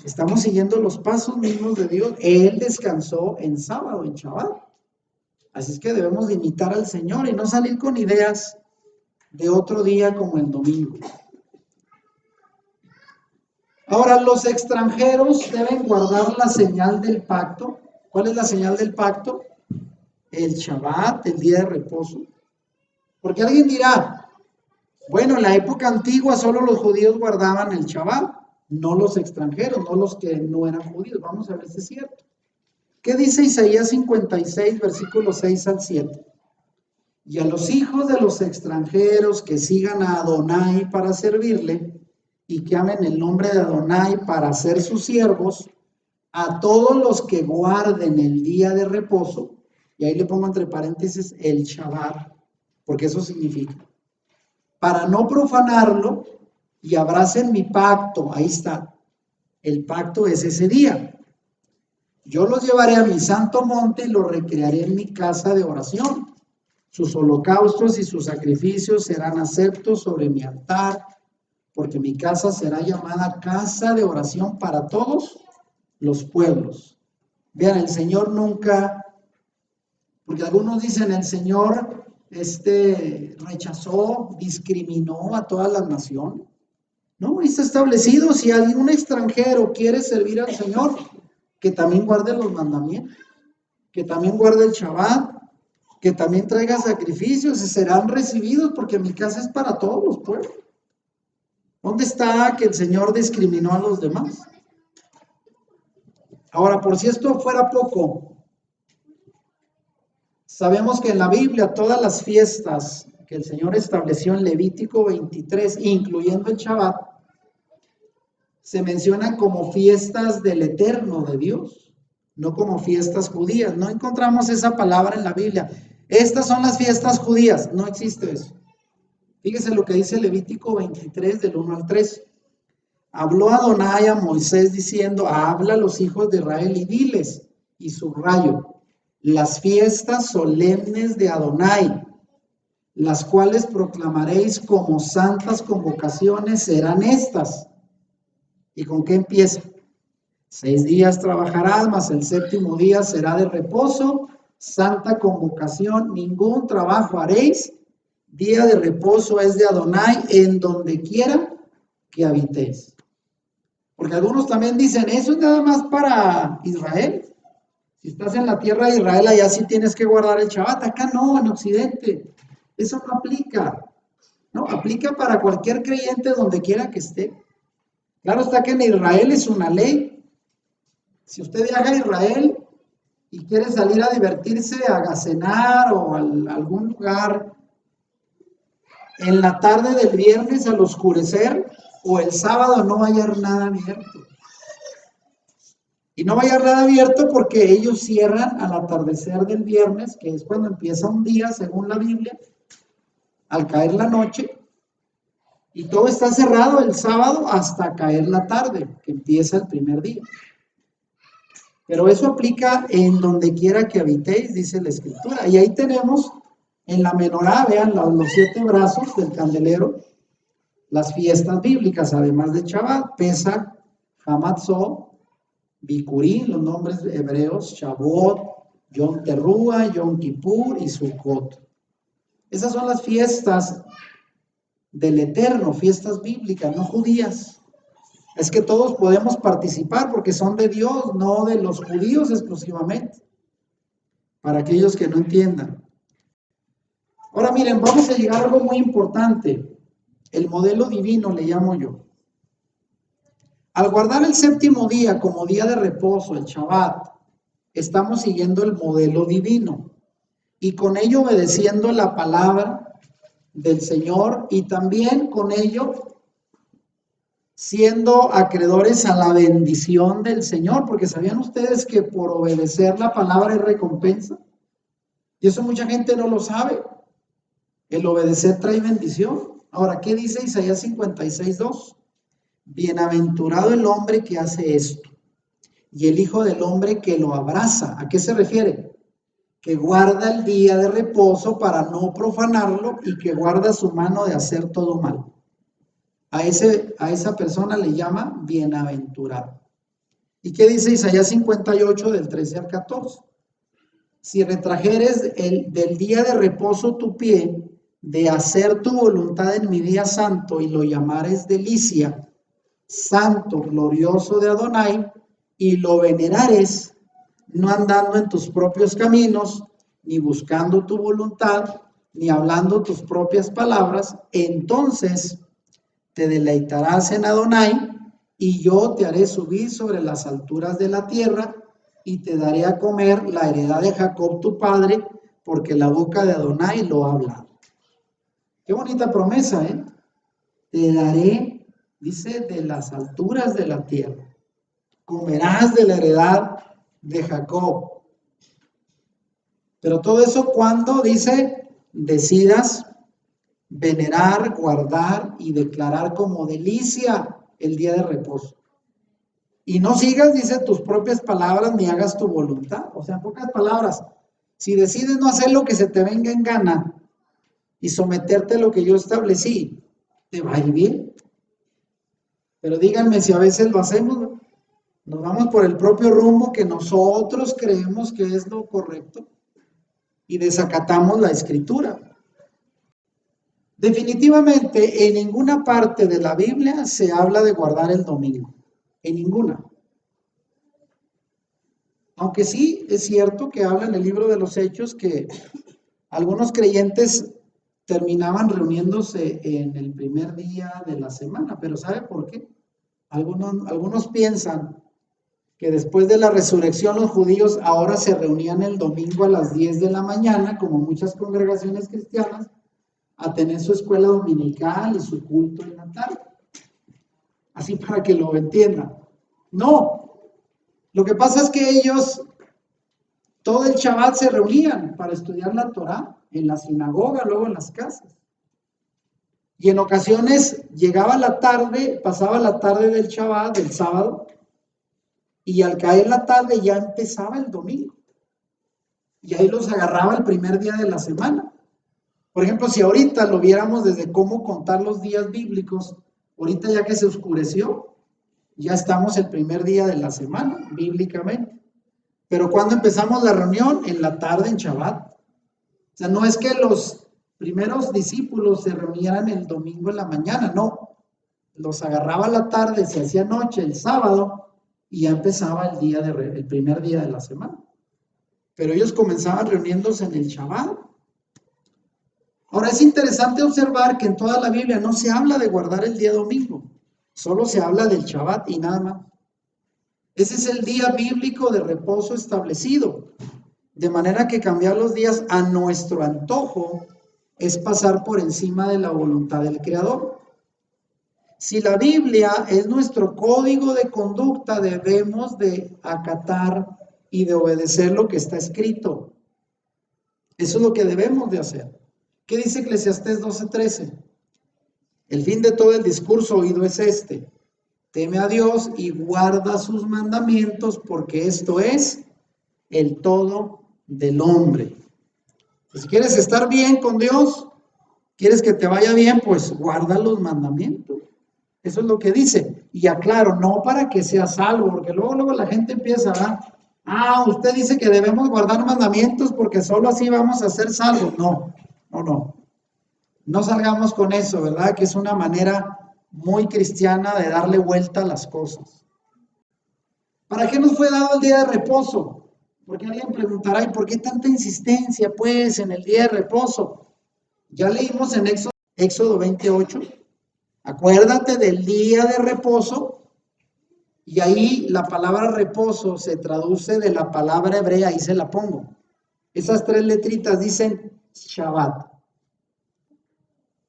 Estamos siguiendo los pasos mismos de Dios. Él descansó en sábado, en Shabbat. Así es que debemos de imitar al Señor y no salir con ideas de otro día como el domingo. Ahora, los extranjeros deben guardar la señal del pacto. ¿Cuál es la señal del pacto? El Shabbat, el día de reposo. Porque alguien dirá, bueno, en la época antigua solo los judíos guardaban el Shabbat, no los extranjeros, no los que no eran judíos. Vamos a ver si es cierto. ¿Qué dice Isaías 56, versículos 6 al 7? Y a los hijos de los extranjeros que sigan a Adonai para servirle y que amen el nombre de Adonai para ser sus siervos, a todos los que guarden el día de reposo, y ahí le pongo entre paréntesis el Shabbat, porque eso significa, para no profanarlo y abracen mi pacto, ahí está, el pacto es ese día. Yo los llevaré a mi santo monte y los recrearé en mi casa de oración. Sus holocaustos y sus sacrificios serán aceptos sobre mi altar, porque mi casa será llamada casa de oración para todos los pueblos. Vean, el Señor nunca, porque algunos dicen el Señor rechazó, discriminó a todas las naciones. No, está establecido, si algún extranjero quiere servir al Señor, que también guarde los mandamientos, que también guarde el Shabbat, que también traiga sacrificios y serán recibidos, porque mi casa es para todos los pueblos. ¿Dónde está que el Señor discriminó a los demás? Ahora, por si esto fuera poco, sabemos que en la Biblia todas las fiestas que el Señor estableció en Levítico 23, incluyendo el Shabbat, se mencionan como fiestas del Eterno de Dios, no como fiestas judías. No encontramos esa palabra en la Biblia. Estas son las fiestas judías, no existe eso. Fíjese lo que dice Levítico 23 del 1 al 3. Habló Adonai a Moisés diciendo, habla a los hijos de Israel y diles, y subrayo, las fiestas solemnes de Adonai, las cuales proclamaréis como santas convocaciones, serán estas. ¿Y con qué empieza? 6 días trabajarás, mas el séptimo día será de reposo, santa convocación, ningún trabajo haréis, día de reposo es de Adonai en donde quiera que habitéis. Porque algunos también dicen, eso es nada más para Israel. Si estás en la tierra de Israel, allá sí tienes que guardar el Shabbat. Acá no, en Occidente. Eso no aplica. No, aplica para cualquier creyente donde quiera que esté. Claro está que en Israel es una ley. Si usted viaja a Israel y quiere salir a divertirse, a cenar o a algún lugar, en la tarde del viernes al oscurecer o el sábado no va a haber nada abierto. Y no va a haber nada abierto porque ellos cierran al atardecer del viernes, que es cuando empieza un día, según la Biblia, al caer la noche. Y todo está cerrado el sábado hasta caer la tarde, que empieza el primer día. Pero eso aplica en donde quiera que habitéis, dice la Escritura. Y ahí tenemos en la menorá, vean, los 7 brazos del candelero, las fiestas bíblicas, además de Shabbat, Pesach, Hamatzot, Bikurim, los nombres hebreos, Shavuot, Yom Teruah, Yom Kippur y Sukkot. Esas son las fiestas del Eterno, fiestas bíblicas, no judías. Es que todos podemos participar porque son de Dios, no de los judíos exclusivamente. Para aquellos que no entiendan. Ahora miren, vamos a llegar a algo muy importante. El modelo divino le llamo yo. Al guardar el séptimo día como día de reposo, el Shabbat, estamos siguiendo el modelo divino y con ello obedeciendo la palabra del Señor y también con ello siendo acreedores a la bendición del Señor, porque ¿sabían ustedes que por obedecer la palabra hay recompensa? Y eso mucha gente no lo sabe. El obedecer trae bendición. Ahora, ¿qué dice Isaías 56:2? Bienaventurado el hombre que hace esto y el hijo del hombre que lo abraza. ¿A qué se refiere? Que guarda el día de reposo para no profanarlo y que guarda su mano de hacer todo mal. A esa persona le llama bienaventurado. ¿Y qué dice Isaías 58 del 13 al 14? Si retrajeres del día de reposo tu pie, de hacer tu voluntad en mi día santo y lo llamares delicia, santo, glorioso de Adonai, y lo venerares, no andando en tus propios caminos, ni buscando tu voluntad, ni hablando tus propias palabras, entonces te deleitarás en Adonai, y yo te haré subir sobre las alturas de la tierra, y te daré a comer la heredad de Jacob tu padre, porque la boca de Adonai lo ha hablado. Qué bonita promesa, ¿eh? Te daré, dice, de las alturas de la tierra. Comerás de la heredad de Jacob. Pero todo eso cuando, dice, decidas venerar, guardar y declarar como delicia el día de reposo. Y no sigas, dice, tus propias palabras ni hagas tu voluntad. O sea, en pocas palabras, si decides no hacer lo que se te venga en gana y someterte a lo que yo establecí, te va a ir bien. Pero díganme si a veces lo hacemos, ¿no? Nos vamos por el propio rumbo que nosotros creemos que es lo correcto y desacatamos la escritura. Definitivamente, en ninguna parte de la Biblia se habla de guardar el domingo. En ninguna. Aunque sí es cierto que habla en el libro de los Hechos que algunos creyentes terminaban reuniéndose en el primer día de la semana, pero ¿sabe por qué? Algunos piensan que después de la resurrección los judíos ahora se reunían el domingo a las 10 de la mañana, como muchas congregaciones cristianas, a tener su escuela dominical y su culto en la tarde. Así para que lo entiendan. No, lo que pasa es que ellos todo el Shabbat se reunían para estudiar la Torá en la sinagoga, luego en las casas. Y en ocasiones llegaba la tarde, pasaba la tarde del Shabbat, del sábado, y al caer la tarde ya empezaba el domingo. Y ahí los agarraba el primer día de la semana. Por ejemplo, si ahorita lo viéramos desde cómo contar los días bíblicos, ahorita ya que se oscureció, ya estamos el primer día de la semana, bíblicamente. Pero ¿cuándo empezamos la reunión? En la tarde, en Shabbat. O sea, no es que los primeros discípulos se reunieran el domingo en la mañana, no. Los agarraba la tarde, se hacía noche, el sábado, y ya empezaba el primer día de la semana. Pero ellos comenzaban reuniéndose en el Shabbat. Ahora es interesante observar que en toda la Biblia no se habla de guardar el día domingo, solo se habla del Shabbat y nada más. Ese es el día bíblico de reposo establecido, de manera que cambiar los días a nuestro antojo es pasar por encima de la voluntad del Creador. Si la Biblia es nuestro código de conducta, debemos de acatar y de obedecer lo que está escrito. Eso es lo que debemos de hacer. ¿Qué dice Eclesiastés 12:13? El fin de todo el discurso oído es este: Teme a Dios y guarda sus mandamientos, porque esto es el todo del hombre. Si quieres estar bien con Dios, quieres que te vaya bien, pues guarda los mandamientos. Eso es lo que dice. Y aclaro, no para que seas salvo, porque luego la gente empieza a, usted dice que debemos guardar mandamientos porque solo así vamos a ser salvos. No. No salgamos con eso, ¿verdad? Que es una manera muy cristiana de darle vuelta a las cosas. ¿Para qué nos fue dado el día de reposo? Porque alguien preguntará, ¿y por qué tanta insistencia, pues, en el día de reposo? Ya leímos en Éxodo 28. Acuérdate del día de reposo, y ahí la palabra reposo se traduce de la palabra hebrea, ahí se la pongo. Esas 3 letritas dicen Shabbat.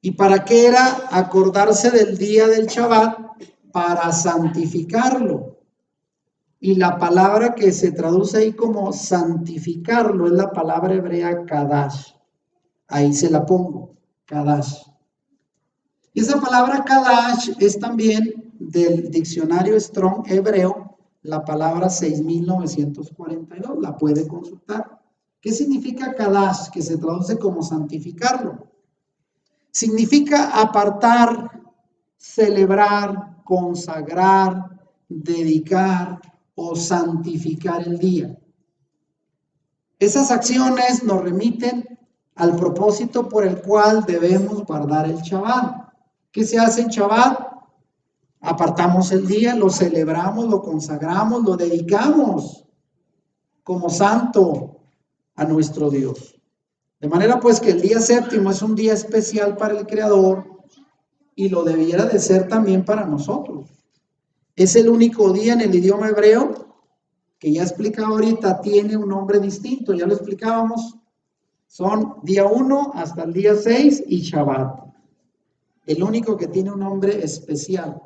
¿Y para qué era acordarse del día del Shabbat? Para santificarlo. Y la palabra que se traduce ahí como santificarlo es la palabra hebrea Kadash. Ahí se la pongo, Kadash. Y esa palabra Kadash es también del diccionario Strong hebreo, la palabra 6942, la puede consultar. ¿Qué significa Kadash? Que se traduce como santificarlo. Significa apartar, celebrar, consagrar, dedicar o santificar el día. Esas acciones nos remiten al propósito por el cual debemos guardar el Shabbat. ¿Qué se hace en Shabbat? Apartamos el día, lo celebramos, lo consagramos, lo dedicamos como santo a nuestro Dios. De manera pues que el día séptimo es un día especial para el Creador y lo debiera de ser también para nosotros. Es el único día en el idioma hebreo que ya explicaba ahorita, tiene un nombre distinto, ya lo explicábamos. Son día 1 hasta el día 6 y Shabbat. El único que tiene un nombre especial.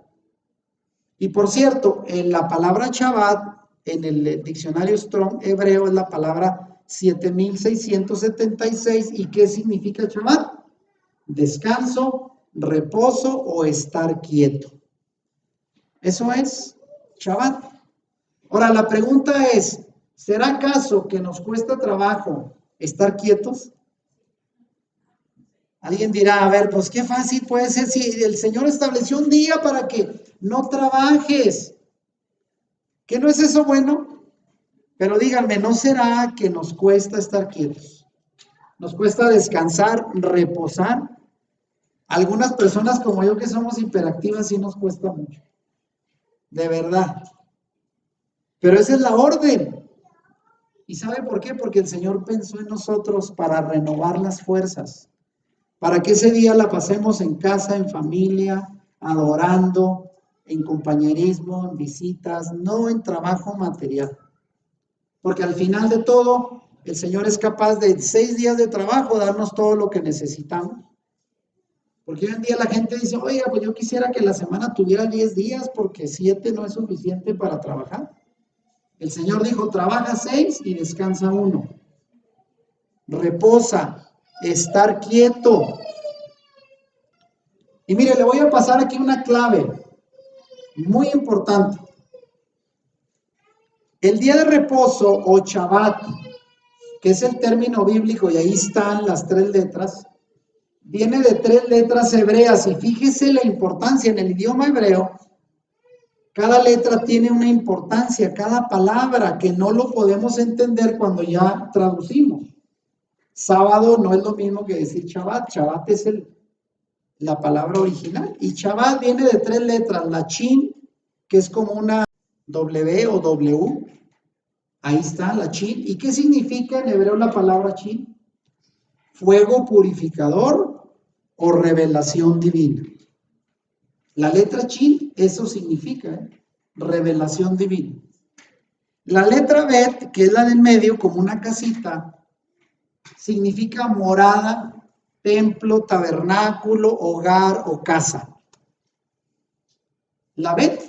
Y por cierto, en la palabra Shabbat, en el diccionario Strong hebreo, es la palabra 7676. ¿Y qué significa Shabbat? Descanso, reposo o estar quieto. Eso es Shabbat. Ahora, la pregunta es, ¿será acaso que nos cuesta trabajo estar quietos? Alguien dirá, a ver, pues qué fácil puede ser si el Señor estableció un día para que no trabajes. ¿Qué no es eso bueno? Pero díganme, ¿no será que nos cuesta estar quietos? ¿Nos cuesta descansar, reposar? Algunas personas como yo que somos hiperactivas sí nos cuesta mucho. De verdad. Pero esa es la orden. ¿Y sabe por qué? Porque el Señor pensó en nosotros para renovar las fuerzas. Para que ese día la pasemos en casa, en familia, adorando, en compañerismo, en visitas, no en trabajo material. Porque al final de todo, el Señor es capaz de 6 días de trabajo darnos todo lo que necesitamos. Porque hoy en día la gente dice, oiga, pues yo quisiera que la semana tuviera 10 días porque 7 no es suficiente para trabajar. El Señor dijo, trabaja 6 y descansa 1. Reposa, estar quieto. Y mire, le voy a pasar aquí una clave muy importante. El día de reposo o Shabbat, que es el término bíblico y ahí están las 3 letras, viene de 3 letras hebreas y fíjese la importancia en el idioma hebreo. Cada letra tiene una importancia, cada palabra que no lo podemos entender cuando ya traducimos. Sábado no es lo mismo que decir Shabbat. Shabbat es la palabra original. Y Shabbat viene de 3 letras. La Shin, que es como una W o W. Ahí está la Shin. ¿Y qué significa en hebreo la palabra Shin? Fuego purificador o revelación divina. La letra Shin, eso significa, revelación divina. La letra Bet, que es la del medio, como una casita, significa morada, templo, tabernáculo, hogar o casa. La Bet,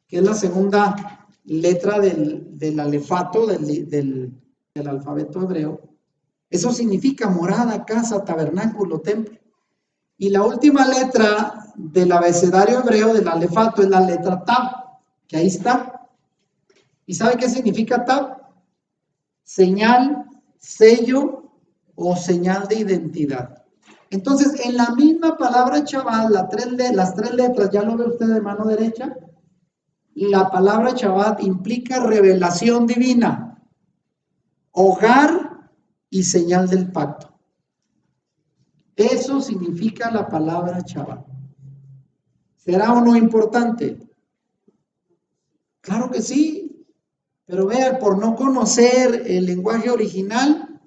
que es la segunda letra del alefato, del alfabeto hebreo, eso significa morada, casa, tabernáculo, templo. Y la última letra del abecedario hebreo del alefato es la letra Tav, que ahí está. ¿Y sabe qué significa Tav? Señal, sello o señal de identidad. Entonces, en la misma palabra Shabbat, las tres letras, ya lo ve usted de mano derecha, la palabra Shabbat implica revelación divina, hogar y señal del pacto. Eso significa la palabra Shabbat. ¿Será o no importante? Claro que sí, pero vean, por no conocer el lenguaje original,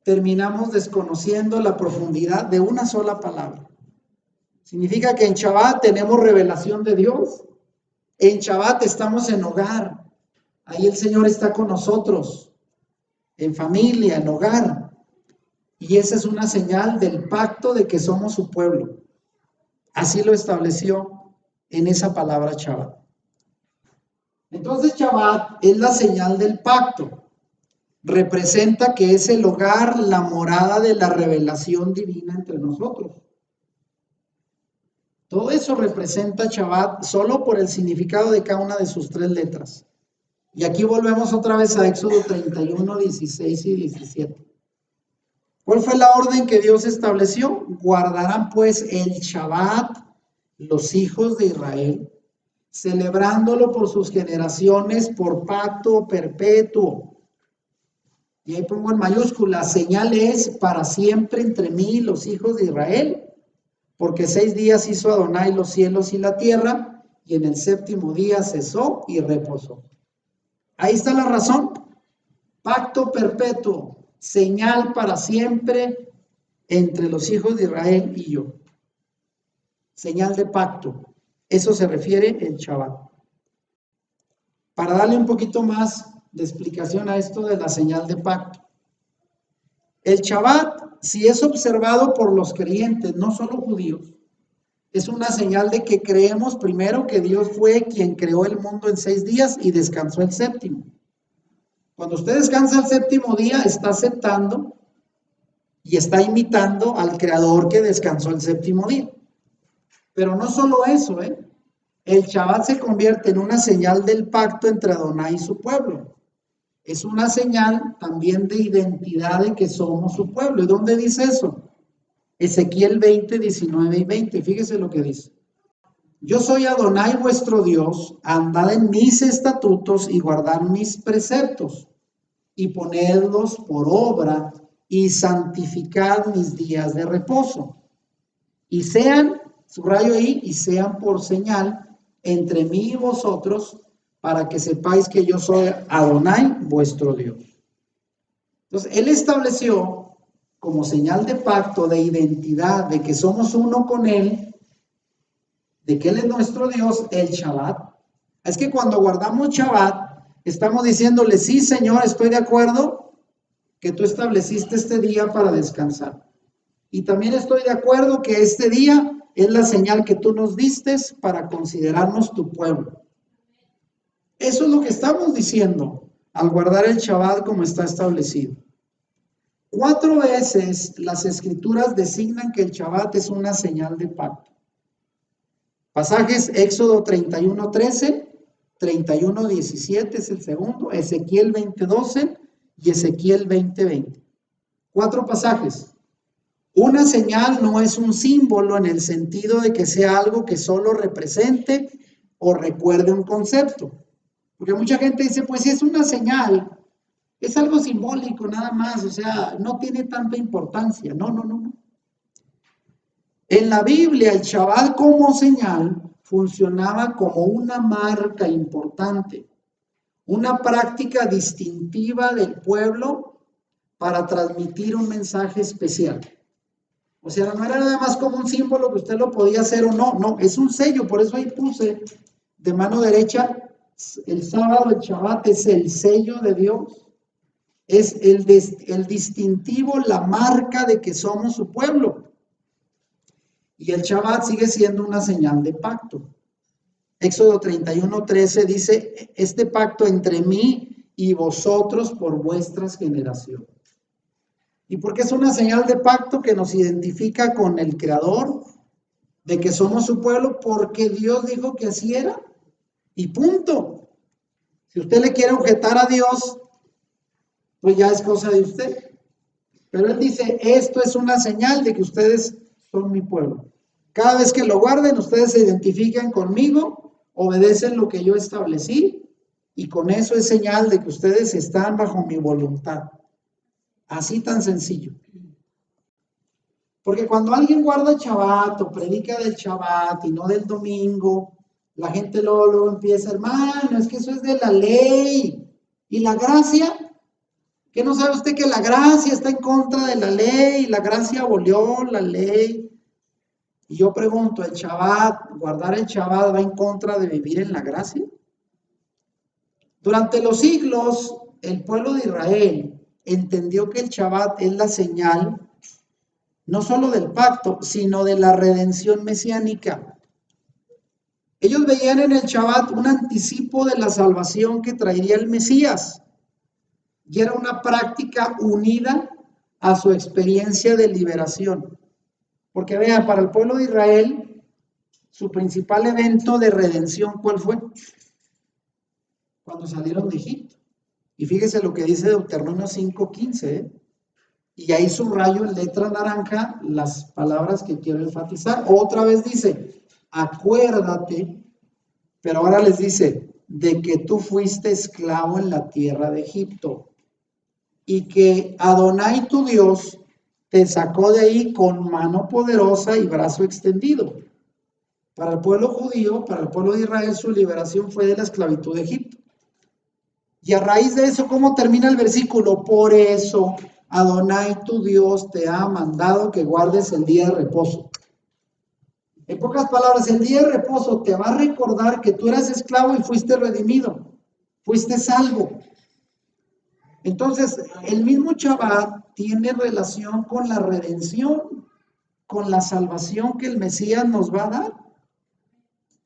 terminamos desconociendo la profundidad de una sola palabra. Significa que en Shabbat tenemos revelación de Dios. En Shabbat estamos en hogar. Ahí el Señor está con nosotros, en familia, en hogar. Y esa es una señal del pacto de que somos su pueblo. Así lo estableció en esa palabra Shabbat. Entonces Shabbat es la señal del pacto. Representa que es el hogar, la morada de la revelación divina entre nosotros. Todo eso representa Shabbat solo por el significado de cada una de sus tres letras. Y aquí volvemos otra vez a Éxodo 31, 16 y 17. ¿Cuál fue la orden que Dios estableció? Guardarán pues el Shabbat los hijos de Israel, celebrándolo por sus generaciones, por pacto perpetuo. Y ahí pongo en mayúscula, señal es para siempre entre mí y los hijos de Israel, porque 6 días hizo Adonai los cielos y la tierra, y en el séptimo día cesó y reposó. Ahí está la razón. Pacto perpetuo, señal para siempre entre los hijos de Israel y yo. Señal de pacto. Eso se refiere el Shabbat. Para darle un poquito más de explicación a esto de la señal de pacto. El Shabbat, si es observado por los creyentes, no solo judíos, es una señal de que creemos primero que Dios fue quien creó el mundo en 6 días y descansó el séptimo. Cuando usted descansa el séptimo día, está aceptando y está imitando al Creador que descansó el séptimo día. Pero no solo eso, el Shabbat se convierte en una señal del pacto entre Adonai y su pueblo. Es una señal también de identidad de que somos su pueblo. ¿Y dónde dice eso? Ezequiel 20, 19 y 20. Fíjese lo que dice. Yo soy Adonai vuestro Dios, andad en mis estatutos y guardad mis preceptos y ponedlos por obra y santificad mis días de reposo. Y sean, subrayo ahí, y sean por señal entre mí y vosotros para que sepáis que yo soy Adonai vuestro Dios. Entonces, él estableció como señal de pacto, de identidad, de que somos uno con él, de que él es nuestro Dios, el Shabbat. Es que cuando guardamos Shabbat, estamos diciéndole, sí, Señor, estoy de acuerdo que tú estableciste este día para descansar. Y también estoy de acuerdo que este día es la señal que tú nos diste para considerarnos tu pueblo. Eso es lo que estamos diciendo al guardar el Shabbat como está establecido. 4 veces las escrituras designan que el Shabbat es una señal de pacto. Pasajes Éxodo 31:13, 31:17 es el segundo, Ezequiel 20:12 y Ezequiel 20:20. 4 pasajes. Una señal no es un símbolo en el sentido de que sea algo que solo represente o recuerde un concepto. Porque mucha gente dice, pues si es una señal, es algo simbólico nada más, o sea, no tiene tanta importancia. No. En la Biblia, el Shabbat como señal funcionaba como una marca importante, una práctica distintiva del pueblo para transmitir un mensaje especial. O sea, no era nada más como un símbolo que usted lo podía hacer o no, es un sello, por eso ahí puse de mano derecha, el sábado, el Shabbat es el sello de Dios, es el distintivo, la marca de que somos su pueblo. Y el Shabbat sigue siendo una señal de pacto. Éxodo 31:13 dice, este pacto entre mí y vosotros por vuestras generaciones. ¿Y por qué es una señal de pacto que nos identifica con el Creador? De que somos su pueblo, porque Dios dijo que así era. Y punto. Si usted le quiere objetar a Dios, pues ya es cosa de usted. Pero Él dice, esto es una señal de que ustedes son mi pueblo. Cada vez que lo guarden, ustedes se identifican conmigo, obedecen lo que yo establecí, y con eso es señal de que ustedes están bajo mi voluntad. Así tan sencillo. Porque cuando alguien guarda el Shabbat o predica del Shabbat y no del domingo, la gente luego empieza, hermano, es que eso es de la ley. ¿Y la gracia? ¿Qué no sabe usted que la gracia está en contra de la ley? La gracia abolió la ley. Y yo pregunto, ¿el Shabbat, guardar el Shabbat va en contra de vivir en la gracia? Durante los siglos, el pueblo de Israel entendió que el Shabbat es la señal no solo del pacto, sino de la redención mesiánica. Ellos veían en el Shabbat un anticipo de la salvación que traería el Mesías, y era una práctica unida a su experiencia de liberación. Porque vean, para el pueblo de Israel, su principal evento de redención, ¿cuál fue? Cuando salieron de Egipto. Y fíjese lo que dice Deuteronomio 5:15, ¿eh? Y ahí subrayo en letra naranja las palabras que quiero enfatizar. Otra vez dice, acuérdate, pero ahora les dice, de que tú fuiste esclavo en la tierra de Egipto y que Adonai tu Dios te sacó de ahí con mano poderosa y brazo extendido. Para el pueblo judío, para el pueblo de Israel, su liberación fue de la esclavitud de Egipto. Y a raíz de eso, ¿cómo termina el versículo? Por eso Adonai tu Dios te ha mandado que guardes el día de reposo. En pocas palabras, el día de reposo te va a recordar que tú eras esclavo y fuiste redimido, fuiste salvo. Entonces, el mismo Shabbat tiene relación con la redención, con la salvación que el Mesías nos va a dar.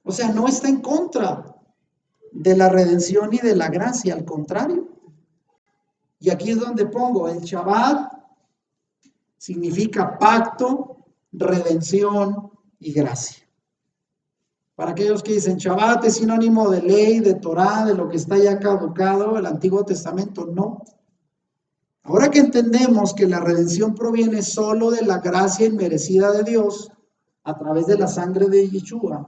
O sea, no está en contra de la redención y de la gracia, al contrario. Y aquí es donde pongo, el Shabbat significa pacto, redención y gracia. Para aquellos que dicen Shabbat es sinónimo de ley, de Torah, de lo que está ya caducado, el Antiguo Testamento, no. Ahora que entendemos que la redención proviene solo de la gracia inmerecida de Dios a través de la sangre de Yeshua,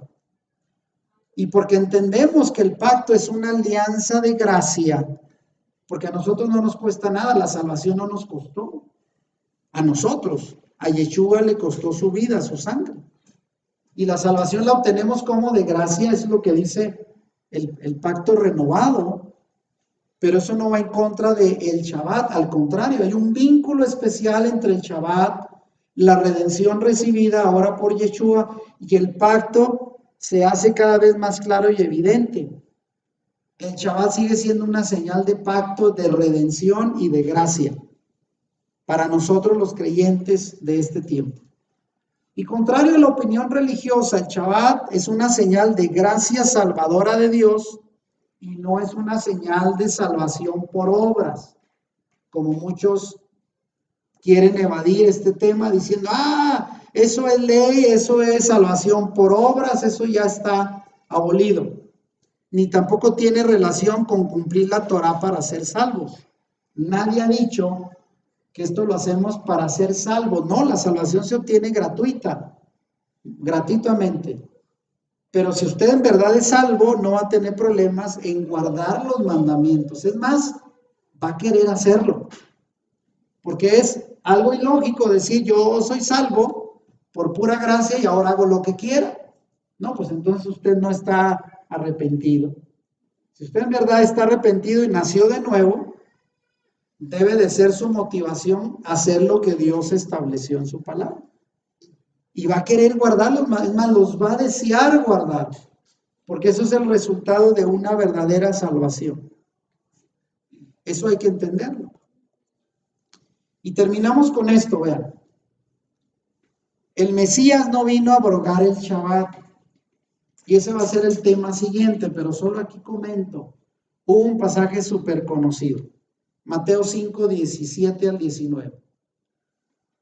y porque entendemos que el pacto es una alianza de gracia, porque a nosotros no nos cuesta nada, la salvación no nos costó. A nosotros, a Yeshua le costó su vida, su sangre. Y la salvación la obtenemos como de gracia, es lo que dice el pacto renovado. Pero eso no va en contra del Shabbat, al contrario, hay un vínculo especial entre el Shabbat, la redención recibida ahora por Yeshua, y el pacto se hace cada vez más claro y evidente. El Shabbat sigue siendo una señal de pacto, de redención y de gracia para nosotros los creyentes de este tiempo. Y contrario a la opinión religiosa, el Shabbat es una señal de gracia salvadora de Dios y no es una señal de salvación por obras, como muchos quieren evadir este tema diciendo, eso es ley, eso es salvación por obras, eso ya está abolido. Ni tampoco tiene relación con cumplir la Torah para ser salvos. Nadie ha dicho que esto lo hacemos para ser salvos. No, la salvación se obtiene gratuitamente. Pero si usted en verdad es salvo, no va a tener problemas en guardar los mandamientos. Es más, va a querer hacerlo. Porque es algo ilógico decir yo soy salvo por pura gracia y ahora hago lo que quiera. No, pues entonces usted no está arrepentido. Si usted en verdad está arrepentido y nació de nuevo, debe de ser su motivación hacer lo que Dios estableció en su palabra. Y va a querer guardarlos, es más, los va a desear guardar, porque eso es el resultado de una verdadera salvación. Eso hay que entenderlo. Y terminamos con esto, vean. El Mesías no vino a abrogar el Shabbat. Y ese va a ser el tema siguiente, pero solo aquí comento un pasaje súper conocido. Mateo 5, 17 al 19.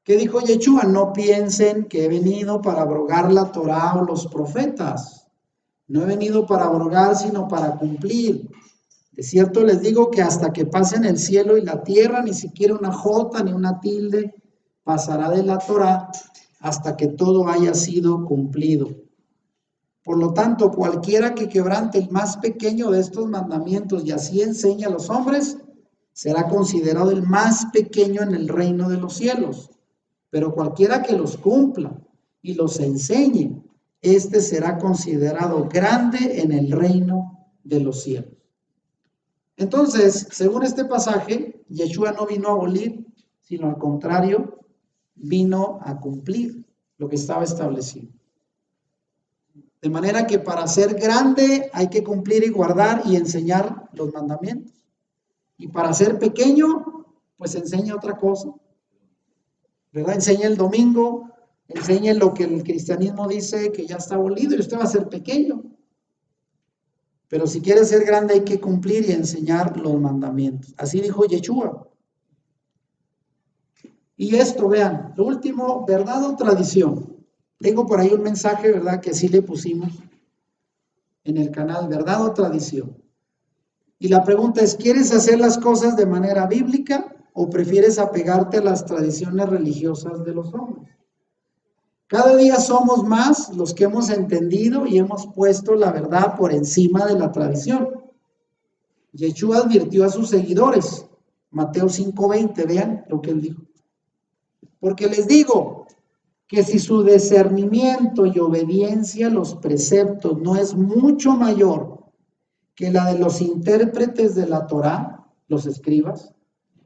¿Qué dijo Yeshua? No piensen que he venido para abrogar la Torá o los profetas. No he venido para abrogar, sino para cumplir. De cierto les digo que hasta que pasen el cielo y la tierra, ni siquiera una jota ni una tilde pasará de la Torá hasta que todo haya sido cumplido. Por lo tanto, cualquiera que quebrante el más pequeño de estos mandamientos y así enseñe a los hombres, será considerado el más pequeño en el reino de los cielos. Pero cualquiera que los cumpla y los enseñe, este será considerado grande en el reino de los cielos. Entonces, según este pasaje, Yeshua no vino a abolir, sino al contrario, vino a cumplir lo que estaba establecido. De manera que para ser grande hay que cumplir y guardar y enseñar los mandamientos. Y para ser pequeño, pues enseña otra cosa, ¿verdad? Enseña el domingo, enseña lo que el cristianismo dice que ya está abolido y usted va a ser pequeño. Pero si quiere ser grande hay que cumplir y enseñar los mandamientos. Así dijo Yeshua. Y esto, vean, lo último, verdad o tradición. Tengo por ahí un mensaje, ¿verdad? Que sí le pusimos en el canal, verdad o tradición. Y la pregunta es, ¿quieres hacer las cosas de manera bíblica o prefieres apegarte a las tradiciones religiosas de los hombres? Cada día somos más los que hemos entendido y hemos puesto la verdad por encima de la tradición. Yeshua advirtió a sus seguidores, Mateo 5:20, vean lo que él dijo. Porque les digo que si su discernimiento y obediencia a los preceptos no es mucho mayor que la de los intérpretes de la Torá, los escribas,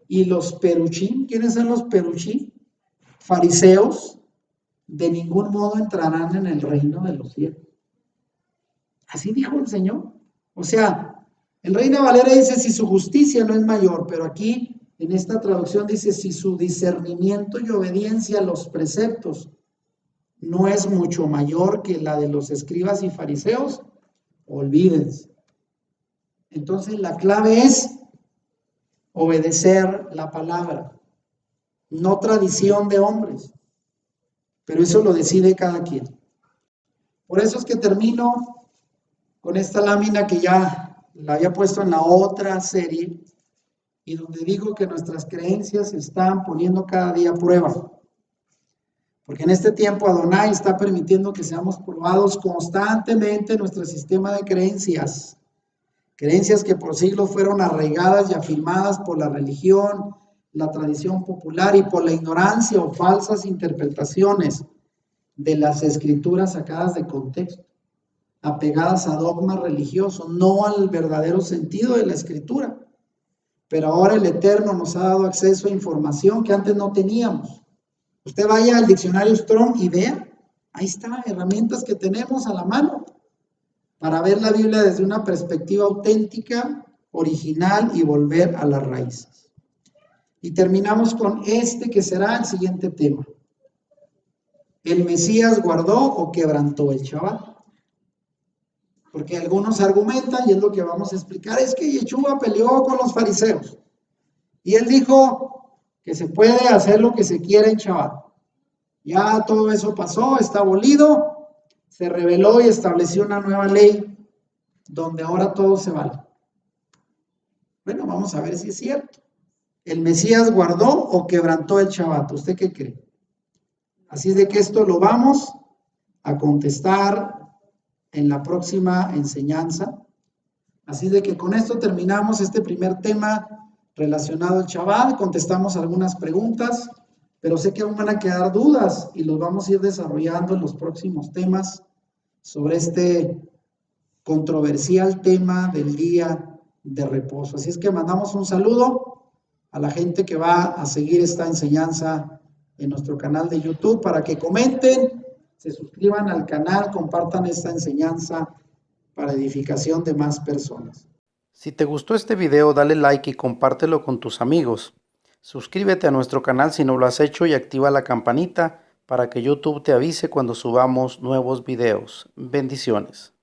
y los peruchín, ¿quiénes son los peruchín? Fariseos, de ningún modo entrarán en el reino de los cielos. Así dijo el Señor. O sea, el Reina Valera dice si su justicia no es mayor, pero aquí en esta traducción dice si su discernimiento y obediencia a los preceptos no es mucho mayor que la de los escribas y fariseos, olvídense. Entonces la clave es obedecer la palabra, no tradición de hombres, pero eso lo decide cada quien. Por eso es que termino con esta lámina que ya la había puesto en la otra serie y donde digo que nuestras creencias se están poniendo cada día a prueba. Porque en este tiempo Adonai está permitiendo que seamos probados constantemente en nuestro sistema de creencias. Creencias que por siglos fueron arraigadas y afirmadas por la religión, la tradición popular y por la ignorancia o falsas interpretaciones de las escrituras sacadas de contexto, apegadas a dogmas religiosos, no al verdadero sentido de la escritura. Pero ahora el Eterno nos ha dado acceso a información que antes no teníamos. Usted vaya al diccionario Strong y vea, ahí están herramientas que tenemos a la mano para ver la Biblia desde una perspectiva auténtica, original y volver a las raíces. Y terminamos con este que será el siguiente tema. ¿El Mesías guardó o quebrantó el Shabbat? Porque algunos argumentan, y es lo que vamos a explicar, es que Yeshua peleó con los fariseos. Y él dijo que se puede hacer lo que se quiera en Shabbat. Ya todo eso pasó, está abolido, se reveló y estableció una nueva ley donde ahora todo se vale. Bueno, vamos a ver si es cierto. ¿El Mesías guardó o quebrantó el Shabbat? ¿Usted qué cree? Así es de que esto lo vamos a contestar en la próxima enseñanza. Así de que con esto terminamos este primer tema relacionado al Shabbat. Contestamos algunas preguntas, pero sé que aún van a quedar dudas y los vamos a ir desarrollando en los próximos temas sobre este controversial tema del día de reposo. Así es que mandamos un saludo a la gente que va a seguir esta enseñanza en nuestro canal de YouTube para que comenten, se suscriban al canal, compartan esta enseñanza para edificación de más personas. Si te gustó este video, dale like y compártelo con tus amigos. Suscríbete a nuestro canal si no lo has hecho y activa la campanita para que YouTube te avise cuando subamos nuevos videos. Bendiciones.